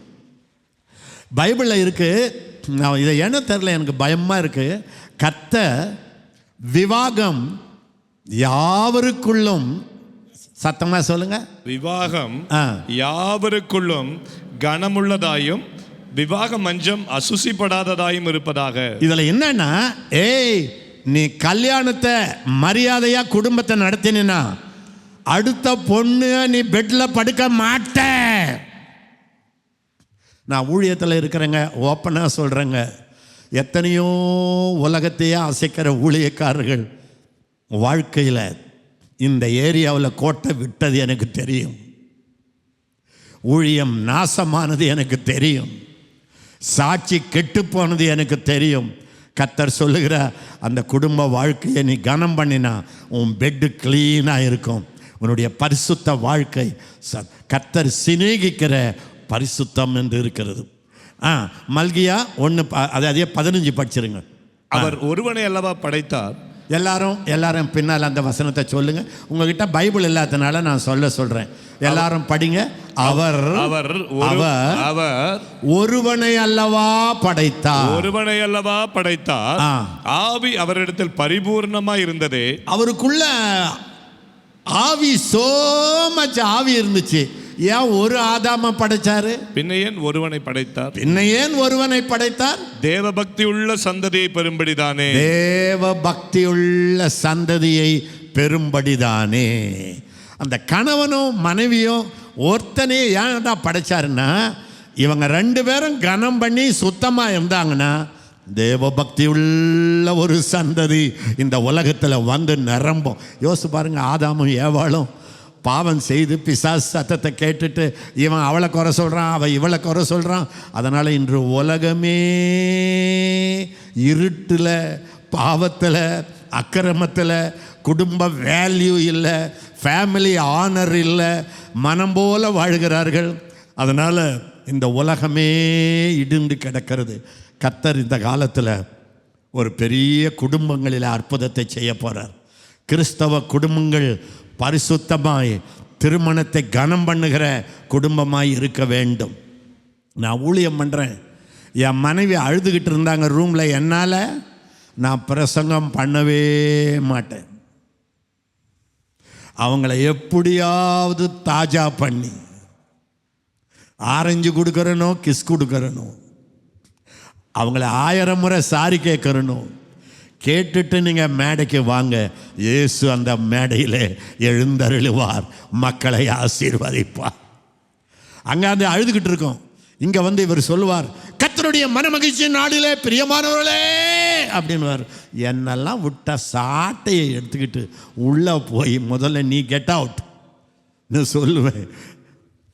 பைபிளில் இருக்குது, நான் இதை என்ன தெரில, எனக்கு பயமாக இருக்குது. கர்த்தர் விவாகம் யாவருக்குள்ளும், சத்தமாக சொல்லுங்க, விவாகம் யாவருக்குள்ளும் கனமுள்ளதாயும் விவாக மஞ்சம் அசுசிப்படாததாயும் இருப்பதாக. இதில் என்னன்னா, நீ கல்யாணத்தை மரியாதையாக குடும்பத்தை நடத்தினா அடுத்த பொண்ணு நீ பெட்டில் படுக்க மாட்ட. நான் ஊழியத்தில் இருக்கிறேங்க, ஓப்பனாக சொல்கிறேங்க, எத்தனையோ உலகத்தையே அசைக்கிற ஊழியக்காரர்கள் வாழ்க்கையில் இந்த ஏரியாவில் கோட்டை விட்டது எனக்கு தெரியும். ஊழியம் நாசமானது எனக்கு தெரியும். சாட்சி கெட்டு போனது எனக்கு தெரியும். கர்த்தர் சொல்லுகிற அந்த குடும்ப வாழ்க்கையை நீ கனம் பண்ணினா உன் பெட்டு கிளீனாக இருக்கும். உன்னுடைய பரிசுத்த வாழ்க்கை கர்த்தர் சிநேகிக்கிற பரிசுத்தம் என்று இருக்கிறது. மல்கியா 1 அதே 15 படிச்சிருங்க. அவர் ஒருவனை அல்லவா படைத்தார். எல்லாரும் பின்னால் அந்த வசனத்தை சொல்லுங்க. உங்ககிட்ட பைபிள் இல்லாதனால நான் சொல்றேன். எல்லாரும் படிங்க. அவர் ஒருவனை அல்லவா படைத்தார். ஆவி அவரிடத்தில் பரிபூர்ணமாய் இருந்ததே. அவருக்குள்ள ஆவி so much ஆவி இருந்துச்சு. ஏன் ஒரு ஆதாம படைச்சாரு? பின்ன ஏன் ஒருவனை படைத்தார்? தேவ பக்தி உள்ள சந்ததியை பெரும்படிதானே. அந்த கணவனும் மனைவியும் ஒருத்தனே ஏன்டா படைச்சாருன்னா, இவங்க 2 பேரும் கனம் பண்ணி சுத்தமாக இருந்தாங்கன்னா தேவ பக்தி உள்ள ஒரு சந்ததி இந்த உலகத்தில் வந்து நிரம்பும். யோசிச்சு பாருங்க, ஆதாமும் ஏவாளும் பாவம் செய்து பிசாசு சத்தத்தை கேட்டுட்டு இவன் அவளை குறை சொல்கிறான், அவள் இவளை குறை சொல்கிறான். அதனால் இன்று உலகமே இருட்டில், பாவத்தில், அக்கிரமத்தில், குடும்ப வேல்யூ இல்லை, ஃபேமிலி ஆனர் இல்லை, மனம் போல வாழ்கிறார்கள். அதனால் இந்த உலகமே இடிந்து கிடக்கிறது. கர்த்தர் இந்த காலத்தில் ஒரு பெரிய குடும்பங்களில் அற்புதத்தை செய்ய போகிறார். கிறிஸ்தவ குடும்பங்கள் பரிசுத்தமாய் திருமணத்தை கனம் பண்ணுகிற குடும்பமாய் இருக்க வேண்டும். நான் ஊழியம் பண்ணுறேன். என் மனைவி அழுதுகிட்டு இருந்தாங்க ரூமில். என்னால் நான் பிரசங்கம் பண்ணவே மாட்டேன். அவங்கள எப்படியாவது தாஜா பண்ணி ஆரஞ்சு கொடுக்கறனோ, கிஸ் கொடுக்கறனோ, அவங்கள 1000 முறை சாரி கேட்கறணும். கேட்டுட்டு நீங்கள் மேடைக்கு வாங்க. இயேசு அந்த மேடையில் எழுந்தருளுவார், மக்களை ஆசீர்வதிப்பார். அங்கே அந்த அழுதுகிட்டு இருக்கோம். இங்கே வந்து இவர் சொல்லுவார், கர்த்தருடைய மனமகிழ்ச்சி நாளிலே பிரியமானவர்களே அப்படின்வார். என்னெல்லாம் விட்ட சாட்டையை எடுத்துக்கிட்டு உள்ளே போய் முதல்ல நீ கெட் அவுட் சொல்லுவேன்.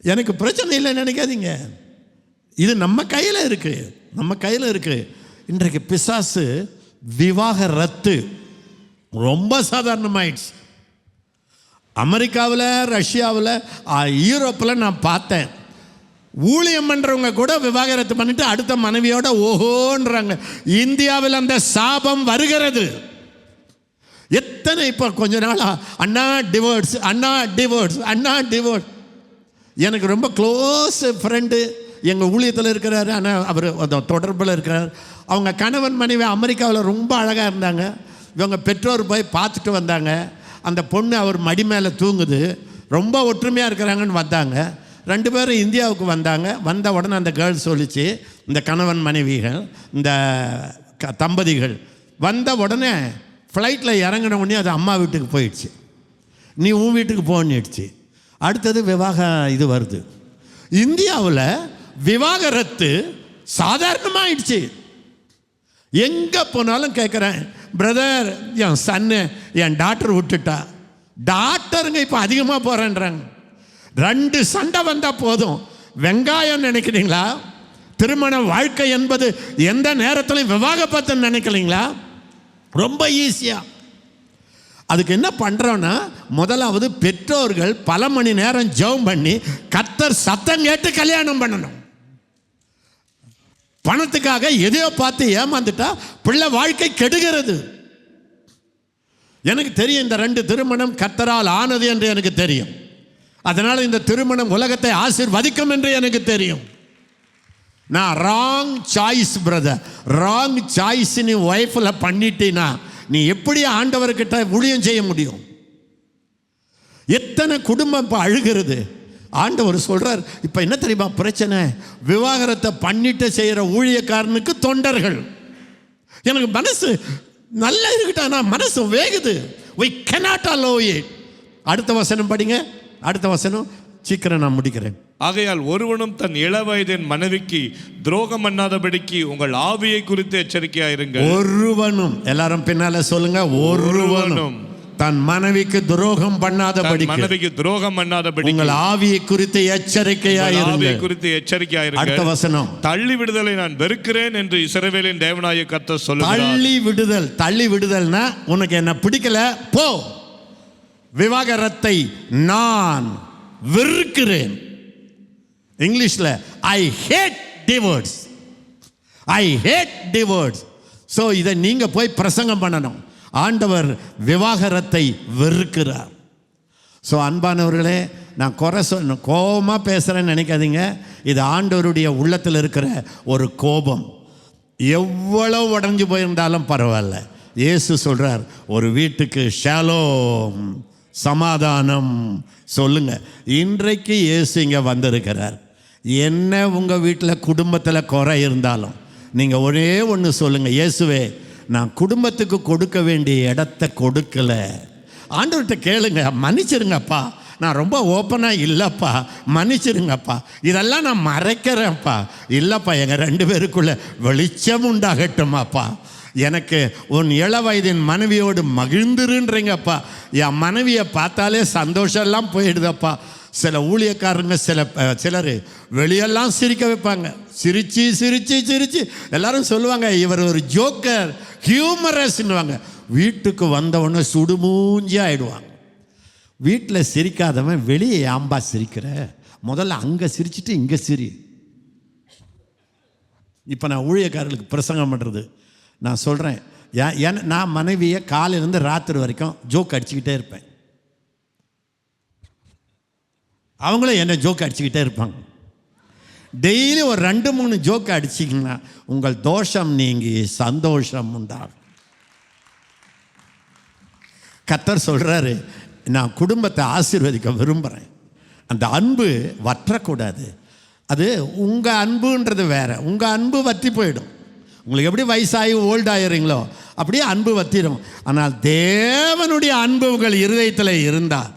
எனக்கு பிரச்சனை இல்லை நினைக்காதீங்க. இது நம்ம கையில் இருக்குது, நம்ம கையில் இருக்குது. இன்றைக்கு பிசாசு விவாகரத்து ரொம்ப சாதாரணமாயிடுச்சு. அமெரிக்காவில், ரஷ்யாவில், யூரோப்பில் நான் பார்த்தேன். ஊழியம் பண்ணுறவங்க கூட விவாகரத்து பண்ணிட்டு அடுத்த மனைவியோட ஓஹோன்றாங்க. இந்தியாவில் அந்த சாபம் வருகிறது. எத்தனை இப்போ கொஞ்ச நாளா அண்ணா டிவோர்ஸ், அண்ணா டிவோர்ஸ், அண்ணா டிவோர்ஸ். எனக்கு ரொம்ப க்ளோஸ் ஃப்ரெண்டு எங்கள் ஊழியத்தில் இருக்கிறாரு. ஆனால் அவர் தொடர்பில் இருக்கிறார். அவங்க கணவன் மனைவி அமெரிக்காவில் ரொம்ப அழகாக இருந்தாங்க. இவங்க பெற்றோர் போய் பார்த்துட்டு வந்தாங்க. அந்த பொண்ணு அவர் மடி மேலே தூங்குது, ரொம்ப ஒற்றுமையாக இருக்கிறாங்கன்னு வந்தாங்க. 2 பேரும் இந்தியாவுக்கு வந்தாங்க. வந்த உடனே அந்த கேர்ள் சொல்லிச்சு, இந்த கணவன் மனைவிகள், இந்த தம்பதிகள் வந்த உடனே ஃப்ளைட்டில் இறங்கின உடனே அது அம்மா வீட்டுக்கு போயிடுச்சு. நீ உன் வீட்டுக்கு போன்னுடுச்சு. அடுத்தது இது வருது. இந்தியாவில் விவாகரத்து சாதாரணமாயிடுச்சு. எங்கே போனாலும் கேட்குறேன், பிரதர் என் சன்னு என் டாக்டர் விட்டுட்டா. டாக்டருங்க இப்போ அதிகமாக போகிறேன்றாங்க. 2 சண்டை வந்தால் போதும். வெங்காயம் நினைக்கிறீங்களா? திருமண வாழ்க்கை என்பது எந்த நேரத்திலையும் விவாகரத்து நினைக்கிறீங்களா? ரொம்ப ஈஸியாக. அதுக்கு என்ன பண்ணுறோன்னா, முதலாவது பெற்றோர்கள் பல மணி நேரம் ஜெபம் பண்ணி கர்த்தர் சத்தம் கேட்டு கல்யாணம் பண்ணணும். பணத்துக்காக எதையோ பார்த்து ஏமாந்துட்டா பிள்ளை வாழ்க்கை கெடுகிறது. எனக்கு தெரியும் இந்த 2 திருமணம் கர்த்தரால் ஆனது என்று எனக்கு தெரியும். அதனால் இந்த திருமணம் உலகத்தை ஆசீர்வதிக்கும் என்று எனக்கு தெரியும். நான் wrong choice brother, wrong choice நீ ஒய்ஃபில் பண்ணிட்டீன்னா நீ எப்படி ஆண்டவர்கிட்ட ஊழியம் செய்ய முடியும்? எத்தனை குடும்பம் இப்போ அழுகிறது. ஆண்டவர் சொல்றார், இப்போ என்ன தெரியுமா பிரச்சனை? விவாகரத்தை பண்ணிட்டு செய்கிற ஊழியக்காரனுக்கு தொண்டர்கள். எனக்கு மனசு நல்லா இருக்கட்டா, மனசு வேகுது. we cannot allow it. அடுத்த வசனம் படிங்க. அடுத்த வசனம் சீக்கிரம் நான் முடிக்கிறேன். ஆகையால் ஒருவனும் தன் இளவயதின் மனைவிக்கு துரோகம் பண்ணாதபடிக்கு உங்கள் ஆவியை குறித்து எச்சரிக்கையாயிருங்கள். ஒருவனும், எல்லாரும் பின்னால சொல்லுங்க, ஒருவனும் தன் மனைவிக்கு துரோகம் பண்ணாதபடிக்கு, மனைவிக்கு துரோகம் பண்ணாதபடிக்கு உங்கள் ஆவியை குறித்து எச்சரிக்கையாயிருங்கள். ஆவியை குறித்து எச்சரிக்கையாயிருங்கள். அடுத்த வசனம், தள்ளி விடுதலை நான் வெறுக்கிறேன் என்று இஸ்ரவேலின் தேவனாகிய கர்த்தர் சொல்லுகிறார். தள்ளி விடுதல், தள்ளி விடுதல்னா உனக்கு என்ன பிடிக்கல போ. விவாகரத்தை நான் வெறுக்கிறேன். இங்கிலீஷ்ல I hate divorce, I hate divorce. So இதை நீங்க போய் பிரசங்கம் பண்ணணும். ஆண்டவர் விவாகரத்தை வெறுக்கிறார். ஸோ அன்பானவர்களே, நான் கோபமாக பேசுகிறேன்னு நினைக்காதீங்க. இது ஆண்டவருடைய உள்ளத்தில் இருக்கிற ஒரு கோபம். எவ்வளவு உடஞ்சி போயிருந்தாலும் பரவாயில்ல. இயேசு சொல்கிறார், ஒரு வீட்டுக்கு ஷாலோம், சமாதானம் சொல்லுங்க. இன்றைக்கு இயேசு இங்கே வந்திருக்கிறார். என்ன உங்கள் வீட்டில் குடும்பத்தில் குறை இருந்தாலும் நீங்கள் ஒரே ஒன்று சொல்லுங்கள், இயேசுவே நான் குடும்பத்துக்கு கொடுக்க வேண்டிய இடத்த கொடுக்கல. ஆண்டவர்கிட்ட கேளுங்க, மன்னிச்சிருங்கப்பா, நான் ரொம்ப ஓப்பனாக இல்லைப்பா, மன்னிச்சிருங்கப்பா, இதெல்லாம் நான் மறைக்கிறேன்ப்பா. இல்லைப்பா, எங்கள் 2 பேருக்குள்ள வெளிச்சம் உண்டாகட்டுமாப்பா. எனக்கு உன் இள வயதின் மனைவியோடு மகிழ்ந்துருன்றீங்கப்பா. என் மனைவியை பார்த்தாலே சந்தோஷம்லாம் போயிடுதப்பா. சில ஊழியக்காரங்க சிலர் வெளியெல்லாம் சிரிக்க வைப்பாங்க. சிரிச்சு சிரிச்சு சிரிச்சு எல்லாரும் சொல்லுவாங்க, இவர் ஒரு ஜோக்கர், ஹியூமரஸ்ன்னுவாங்க. வீட்டுக்கு வந்தவொடனே சுடுமூஞ்சி ஆயிடுவாங்க. வீட்டில் சிரிக்காதவன் வெளியே ஏம்பா சிரிக்கிற? முதல்ல அங்கே சிரிச்சுட்டு இங்கே சிரி. இப்போ நான் ஊழியக்காரர்களுக்கு பிரசங்கம் பண்ணுறது நான் சொல்கிறேன். நான் மனைவியை காலையிலேருந்து ராத்திரி வரைக்கும் ஜோக் அடிச்சுக்கிட்டே இருப்பேன். அவங்களும் என்ன ஜோக் அடிச்சுக்கிட்டே இருப்பாங்க. டெய்லி ஒரு 2-3 ஜோக்கு அடிச்சிங்கன்னா உங்கள் தோஷம் நீங்கி சந்தோஷம் உண்டாகும். கர்த்தர் சொல்கிறாரு, நான் குடும்பத்தை ஆசீர்வதிக்க விரும்புகிறேன். அந்த அன்பு வற்றக்கூடாது. அது உங்கள் அன்புன்றது வேற. உங்கள் அன்பு வற்றி போயிடும். உங்களுக்கு எப்படி வயசாகி ஓல்டு ஆயிடுறீங்களோ அப்படியே அன்பு வற்றிடும். ஆனால் தேவனுடைய அன்பு உங்கள் இருதயத்தில் இருந்தால்,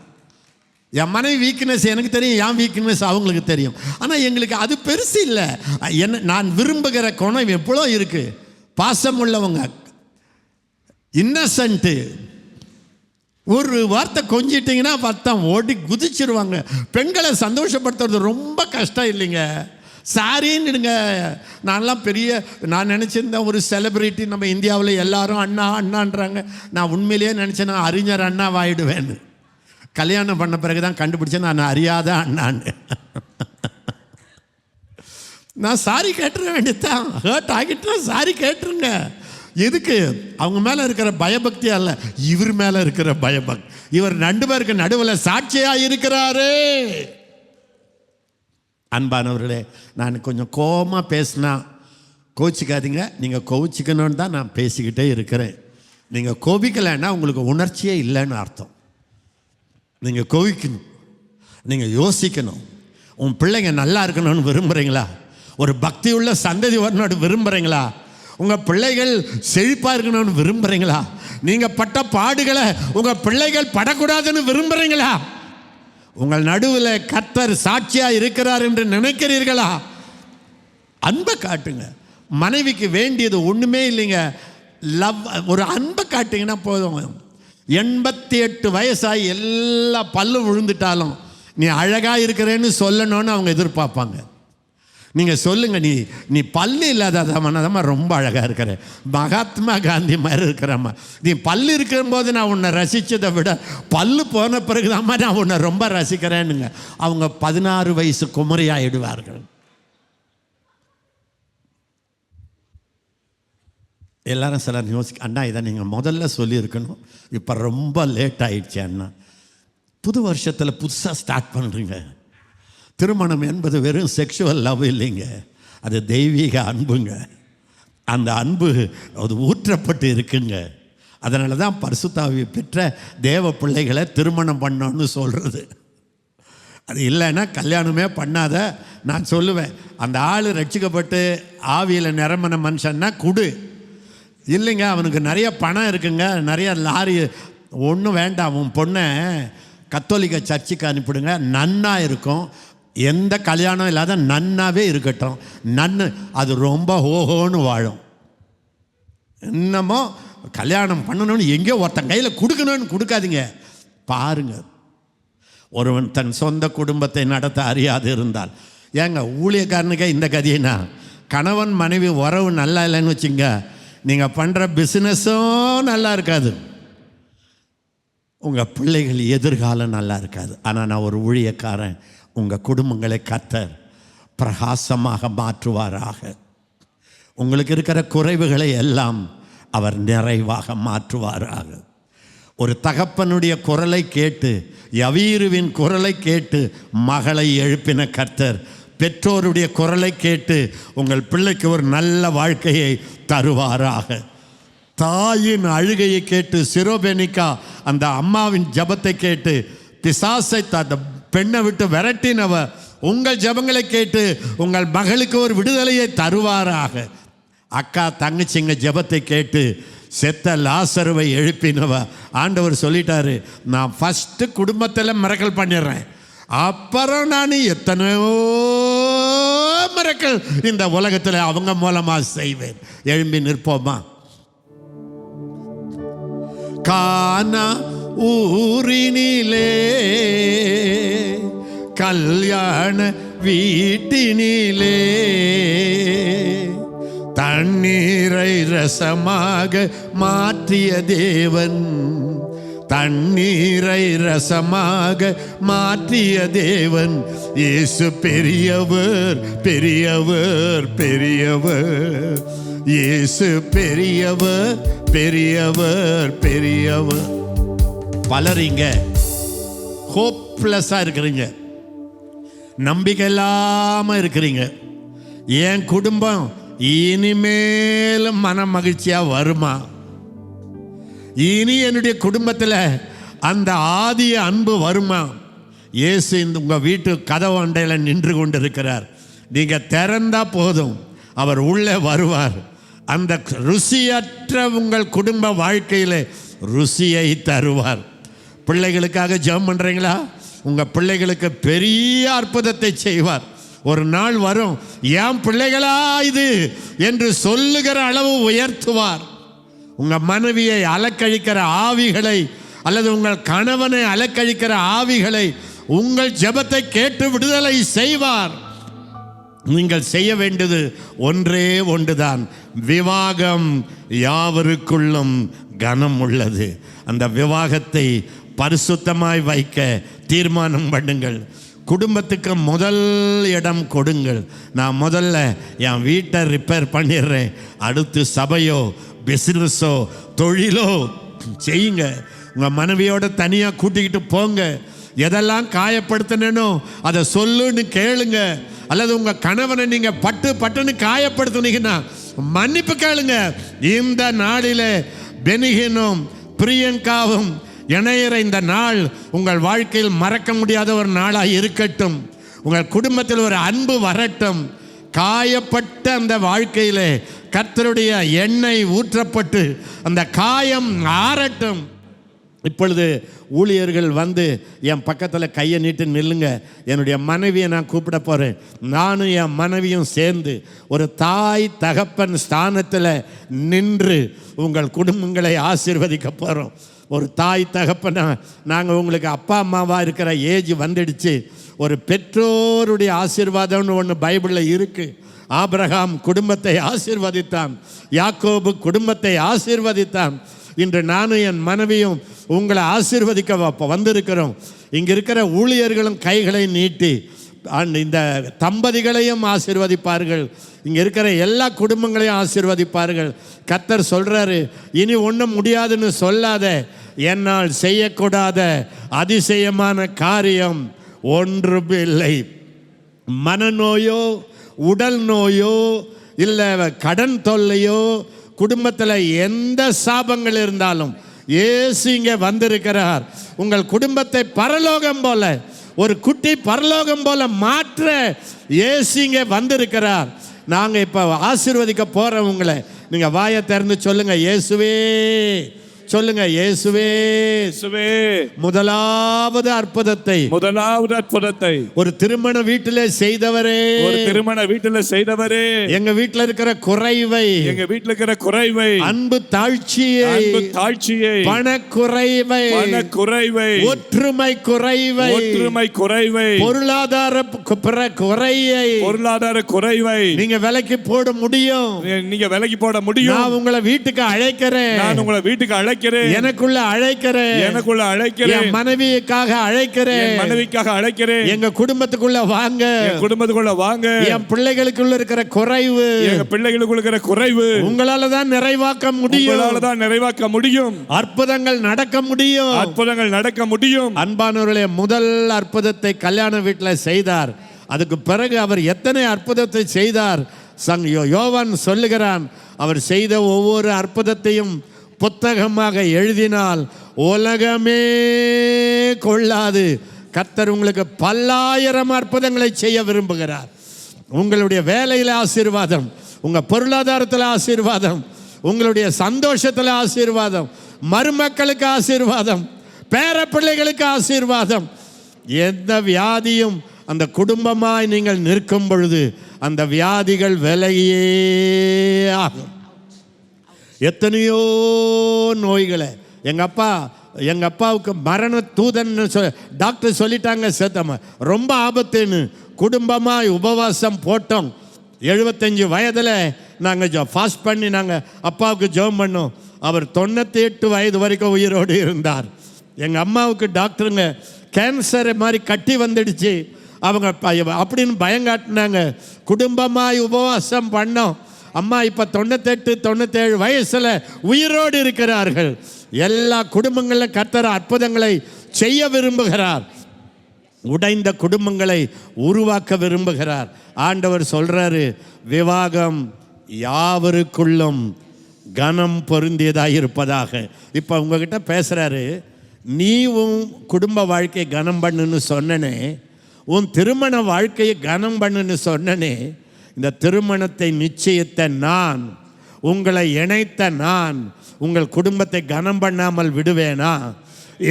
என் மனைவி வீக்னஸ் எனக்கு தெரியும், என் வீக்னஸ் அவங்களுக்கு தெரியும். ஆனால் எங்களுக்கு அது பெருசு இல்லை. நான் விரும்புகிற குணம் எவ்வளோ இருக்குது. பாசம் உள்ளவங்க, இன்னசென்ட்டு. ஒரு வார்த்தை கொஞ்சிட்டிங்கன்னா பார்த்தா ஓடி குதிச்சிருவாங்க. பெண்களை சந்தோஷப்படுத்துறது ரொம்ப கஷ்டம் இல்லைங்க. சாரின்னுடுங்க. நான் நினச்சிருந்தேன் ஒரு செலிப்ரிட்டி நம்ம இந்தியாவில் எல்லாரும் அண்ணா அண்ணான்றாங்க. நான் உண்மையிலேயே நினச்சேன் நான் அறிஞர் அண்ணாவாயிடுவேன்னு. கல்யாணம் பண்ண பிறகு தான் கண்டுபிடிச்சேன் நான் அறியாத அண்ணான்னு. நான் சாரி கேட்டுற வேண்டியதான். ஹர்ட் ஆகிட்டுனா சாரி கேட்டுருங்க. எதுக்கு? அவங்க மேலே இருக்கிற பயபக்தி அல்ல, இவர் மேலே இருக்கிற பயபக்தி. இவர் 2 பேருக்கு நடுவில் சாட்சியாக இருக்கிறாரு. அன்பானவர்களே, நான் கொஞ்சம் கோபமாக பேசினா கோச்சிக்காதீங்க. நீங்கள் கோச்சிக்கணும்னு தான் நான் பேசிக்கிட்டே இருக்கிறேன். நீங்கள் கோபிக்கலைன்னா உங்களுக்கு உணர்ச்சியே இல்லைன்னு அர்த்தம். நீங்கள் கோவிக்கணும், நீங்கள் யோசிக்கணும். உன் பிள்ளைங்க நல்லா இருக்கணும்னு விரும்புகிறீங்களா? ஒரு பக்தி உள்ள சந்ததி வரணும்னு விரும்புகிறீங்களா? உங்கள் பிள்ளைகள் செழிப்பாக இருக்கணும்னு விரும்புகிறீங்களா? நீங்கள் பட்ட பாடுகளை உங்கள் பிள்ளைகள் படக்கூடாதுன்னு விரும்புகிறீங்களா? உங்கள் நடுவில் கர்த்தர் சாட்சியாக இருக்கிறார் என்று நினைக்கிறீர்களா? அன்பை காட்டுங்க. மனைவிக்கு வேண்டியது ஒன்றுமே இல்லைங்க. லவ், ஒரு அன்பை காட்டிங்கன்னா போதும். 88 வயசாகி எல்லா பல்லும் விழுந்துட்டாலும் நீ அழகாக இருக்கிறேன்னு சொல்லணும்னு அவங்க எதிர்பார்ப்பாங்க. நீங்கள் சொல்லுங்கள், நீ பல்லு இல்லாதம்மா ரொம்ப அழகாக இருக்கிற, மகாத்மா காந்தி மாதிரி இருக்கிறம்மா. நீ பல்லு இருக்கிற போது நான் உன்னை ரசித்ததை விட பல்லு போன பிறகுதாம்மா நான் உன்னை ரொம்ப ரசிக்கிறேன்னுங்க. அவங்க 16 வயசு குமரி ஆகிடுவார்கள். எல்லாரும் சிலர் அண்ணா இதை நீங்கள் முதல்ல சொல்லியிருக்கணும், இப்போ ரொம்ப லேட் ஆயிடுச்சு அண்ணா. புது வருஷத்தில் புதுசாக ஸ்டார்ட் பண்ணுறீங்க. திருமணம் என்பது வெறும் செக்ஷுவல் லவ் இல்லைங்க, அது தெய்வீக அன்புங்க. அந்த அன்பு அது ஊற்றப்பட்டு இருக்குங்க. அதனால தான் பரிசுத்தாவியை பெற்ற தேவ பிள்ளைகளை திருமணம் பண்ணோன்னு சொல்கிறது. அது இல்லைன்னா கல்யாணமே பண்ணாத. நான் சொல்லுவேன், அந்த ஆள் ரட்சிக்கப்பட்டு ஆவியில் நிரம்பின மனுஷன்னா குடு. இல்லைங்க அவனுக்கு நிறைய பணம் இருக்குங்க, நிறைய லாரி, ஒன்றும் வேண்டாம். உன் பொண்ணை கத்தோலிக்க சர்ச்சுக்கு அனுப்பிடுங்க, நன்னா இருக்கும். எந்த கல்யாணம் இல்லாத நன்னாவே இருக்கட்டும். நன்னு அது ரொம்ப ஹோஹோன்னு வாழும். இன்னமும் கல்யாணம் பண்ணணும்னு எங்கேயோ ஒருத்தன் கையில் கொடுக்கணும்னு கொடுக்காதீங்க. பாருங்க, ஒருவன் தன் சொந்த குடும்பத்தை நடத்த அறியாது இருந்தால், ஏங்க ஊழியக்காரனுக்கே இந்த கதினா, கணவன் மனைவி உறவு நல்லா இல்லைன்னு வச்சுங்க, நீங்கள் பண்ணுற பிஸ்னஸும் நல்லா இருக்காது, உங்கள் பிள்ளைகள் எதிர்காலம் நல்லா இருக்காது. ஆனால் நான் ஒரு ஊழியக்காரன், உங்கள் குடும்பங்களை கர்த்தர் பிரகாசமாக மாற்றுவாராக. உங்களுக்கு இருக்கிற குறைவுகளை எல்லாம் அவர் நிறைவாக மாற்றுவாராக. ஒரு தகப்பனுடைய குரலை கேட்டு, யவீருவின் குரலை கேட்டு மகளை எழுப்பின கர்த்தர், பெற்றோருடைய குரலை கேட்டு உங்கள் பிள்ளைக்கு ஒரு நல்ல வாழ்க்கையை தருவாராக. தாயின் அழுகையை கேட்டு சிரோபெனிக்கா அந்த அம்மாவின் ஜபத்தை கேட்டு பிசாசை அந்த பெண்ணை விட்டு விரட்டினவ உங்கள் ஜபங்களை கேட்டு உங்கள் மகளுக்கு ஒரு விடுதலையை தருவாராக. அக்கா தங்கச்சிங்க ஜபத்தை கேட்டு செத்த லாசருவை எழுப்பினவ ஆண்டவர் சொல்லிட்டாரு, நான் ஃபஸ்ட்டு குடும்பத்தில் மிரக்கல் பண்ணிடுறேன், அப்புறம் நான் எத்தனையோ மிரக்கல் இந்த உலகத்தில் அவங்க மூலமாக செய்வேன். எழும்பி நிற்போமா? கானா ஊரினிலே கல்யாண வீட்டினிலே தண்ணீரை ரசமாக மாற்றிய தேவன், தண்ணீரை ரசமாக மாற்றிய தேவன். இயேசு பெரியவர், பெரியவர், பெரியவர். இயேசு பெரியவர், பெரியவர், பெரியவர். பலர் இங்க ஹோப்லெஸ்ஸாக இருக்கிறீங்க, நம்பிக்கை இல்லாமல் இருக்கிறீங்க. என் குடும்பம் இனிமேலும் மன மகிழ்ச்சியாக வருமா? இனி என்னுடைய குடும்பத்தில் அந்த ஆதிய அன்பு வருமா? இயேசு இந்த உங்கள் வீட்டு கதவு அண்டையில் நின்று கொண்டு இருக்கிறார். நீங்கள் திறந்தா போதும், அவர் உள்ளே வருவார். அந்த ருசியற்ற உங்கள் குடும்ப வாழ்க்கையில் ருசியை தருவார். பிள்ளைகளுக்காக ஜெபம் பண்ணுறீங்களா? உங்கள் பிள்ளைகளுக்கு பெரிய அற்புதத்தை செய்வார். ஒரு நாள் வரும், என் பிள்ளைகளா இது என்று சொல்லுகிற அளவு உயர்த்துவார். உங்கள் மனைவியை அலக்கழிக்கிற ஆவிகளை அல்லது உங்கள் கணவனை அலக்கழிக்கிற ஆவிகளை உங்கள் ஜெபத்தை கேட்டு விடுதலை செய்வார். நீங்கள் செய்ய வேண்டியது ஒன்றே ஒன்றுதான், விவாகம் யாவருக்குள்ளும் கனம் உள்ளது. அந்த விவாகத்தை பரிசுத்தமாய் வைக்க தீர்மானம் பண்ணுங்கள். குடும்பத்துக்கு முதல் இடம் கொடுங்கள். நான் முதல்ல என் வீட்டை ரிப்பேர் பண்ணிடுறேன், அடுத்து சபையோ பிஸ்னஸோ தொழிலோ செய்யுங்க. உங்கள் மனைவியோட தனியாக கூட்டிக்கிட்டு போங்க. எதெல்லாம் காயப்படுத்தினோ அதை சொல்லுன்னு கேளுங்க. அல்லது உங்கள் கணவனை நீங்கள் பட்டுன்னு காயப்படுத்தினீங்கன்னா மன்னிப்பு கேளுங்க. இந்த நாளில் பெனிகினும் பிரியங்காவும் இணையிற இந்த நாள் உங்கள் வாழ்க்கையில் மறக்க முடியாத ஒரு நாளாக இருக்கட்டும். உங்கள் குடும்பத்தில் ஒரு அன்பு வரட்டும். காயப்பட்ட அந்த வாழ்க்கையில் கர்த்தருடைய எண்ணெய் ஊற்றப்பட்டு அந்த காயம் ஆறட்டும். இப்பொழுது ஊழியர்கள் வந்து என் பக்கத்தில் கையை நீட்டு நில்லுங்க, என்னுடைய மனைவியை நான் கூப்பிட போகிறேன். நானும் என் மனைவியும் சேர்ந்து ஒரு தாய் தகப்பன் ஸ்தானத்தில் நின்று உங்கள் குடும்பங்களை ஆசீர்வதிக்க போகிறோம். ஒரு தாய் தகப்பனா நாங்கள் உங்களுக்கு அப்பா அம்மாவாக இருக்கிற ஏஜ் வந்துடுச்சு. ஒரு பெற்றோருடைய ஆசீர்வாதம்னு ஒன்று பைபிளில் இருக்குது. ஆபிரகாம் குடும்பத்தை ஆசீர்வதித்தான், யாக்கோபு குடும்பத்தை ஆசீர்வதித்தான். இன்று நானும் என் மனைவியும் உங்களை ஆசீர்வதிக்க வந்திருக்கிறோம். இங்கே இருக்கிற ஊழியர்களும் கைகளை நீட்டி இந்த தம்பதிகளையும் ஆசீர்வதிப்பார்கள். இங்கே இருக்கிற எல்லா குடும்பங்களையும் ஆசீர்வதிப்பார்கள். கர்த்தர் சொல்கிறாரு, இனி ஒன்றும் முடியாதுன்னு சொல்லாத, என்னால் செய்யக்கூடாத அதிசயமான காரியம் ஒன்றும் இல்லை. மனநோயோ உடல் நோயோ இல்லை கடன் தொல்லையோ குடும்பத்தில் எந்த சாபங்கள் இருந்தாலும் இயேசு இங்கே வந்திருக்கிறார். உங்கள் குடும்பத்தை பரலோகம் போல, ஒரு குட்டி பரலோகம் போல மாற்ற இயேசு இங்கே வந்திருக்கிறார். நாங்கள் இப்போ ஆசீர்வதிக்க போகிறோம். உங்களை நீங்கள் வாயை திறந்து சொல்லுங்க, இயேசுவே சொல்லுங்க, இயேசுவே இயேசுவே. முதலாவது அற்புதத்தை ஒரு திருமண வீட்டிலே செய்தவரே, ஒரு திருமண வீட்டிலே செய்தவரே, எங்க வீட்டில் இருக்கிற குறைவை, அன்பு தாழ்ச்சியை, பணக்குறைவை, ஒற்றுமை குறைவை, பொருளாதார குறையை நீங்க விலைக்கு போட முடியும். நான் உங்களை வீட்டுக்கு அழைக்கிறேன், எனக்குள்ள அழைக்கிறேன், என் மனைவிக்காக அழைக்கிறேன், எங்க குடும்பத்துக்குள்ள வாங்க, என் பிள்ளைகளுக்குள்ள இருக்கிற குறைவு உங்களால தான் நிறைவாக்க முடியும். அற்புதங்கள் நடக்க முடியும். அன்பானவர்களே, முதல் அற்புதத்தை கல்யாண வீட்டில் செய்தார். அதுக்கு பிறகு அவர் எத்தனை அற்புதத்தை செய்தார் யோவான் சொல்லுகிறான். அவர் செய்த ஒவ்வொரு அற்புதத்தையும் புத்தகமாக எழுதினால் உலகமே கொள்ளாது. கர்த்தர் உங்களுக்கு பல்லாயிரம் அற்புதங்களை செய்ய விரும்புகிறார். உங்களுடைய வேலையில் ஆசீர்வாதம், உங்கள் பொருளாதாரத்தில் ஆசீர்வாதம், உங்களுடைய சந்தோஷத்தில் ஆசீர்வாதம், மருமக்களுக்கு ஆசீர்வாதம், பேர பிள்ளைகளுக்கு ஆசீர்வாதம். எந்த வியாதியும் அந்த குடும்பமாய் நீங்கள் நிற்கும் பொழுது அந்த வியாதிகள் விலகியே ஆகும். எத்தனையோ நோய்களை எங்கள் அப்பாவுக்கு மரண தூதன் டாக்டர் சொல்லிட்டாங்க, செத்தம்மா ரொம்ப ஆபத்துன்னு. குடும்பமாக உபவாசம் போட்டோம். 75 வயதில் நாங்கள் ஃபாஸ்ட் பண்ணி நாங்கள் அப்பாவுக்கு ஜெபம் பண்ணோம். அவர் 98 வயது வரைக்கும் உயிரோடு இருந்தார். எங்கள் அம்மாவுக்கு டாக்டருங்க கேன்சரை மாதிரி கட்டி வந்துடுச்சு, அவங்க அப்படின்னு பயங்காட்டினாங்க. குடும்பமாக உபவாசம் பண்ணோம். அம்மா இப்போ 98 97 வயசில் உயிரோடு இருக்கிறார்கள். எல்லா குடும்பங்களிலும் கர்த்தர் அற்புதங்களை செய்ய விரும்புகிறார். உடைந்த குடும்பங்களை உருவாக்க விரும்புகிறார். ஆண்டவர் சொல்றாரு, விவாகம் யாவருக்குள்ளும் கனம் பொருந்தியதாக இருப்பதாக. இப்போ உங்ககிட்ட பேசுறாரு, நீ உன் குடும்ப வாழ்க்கையை கனம் பண்ணுன்னு சொன்னனே, உன் திருமண வாழ்க்கையை கனம் பண்ணுன்னு சொன்னனே, இந்த திருமணத்தை நிச்சயித்த நான், உங்களை இணைத்த நான், உங்கள் குடும்பத்தை கனம் பண்ணாமல் விடுவேனா?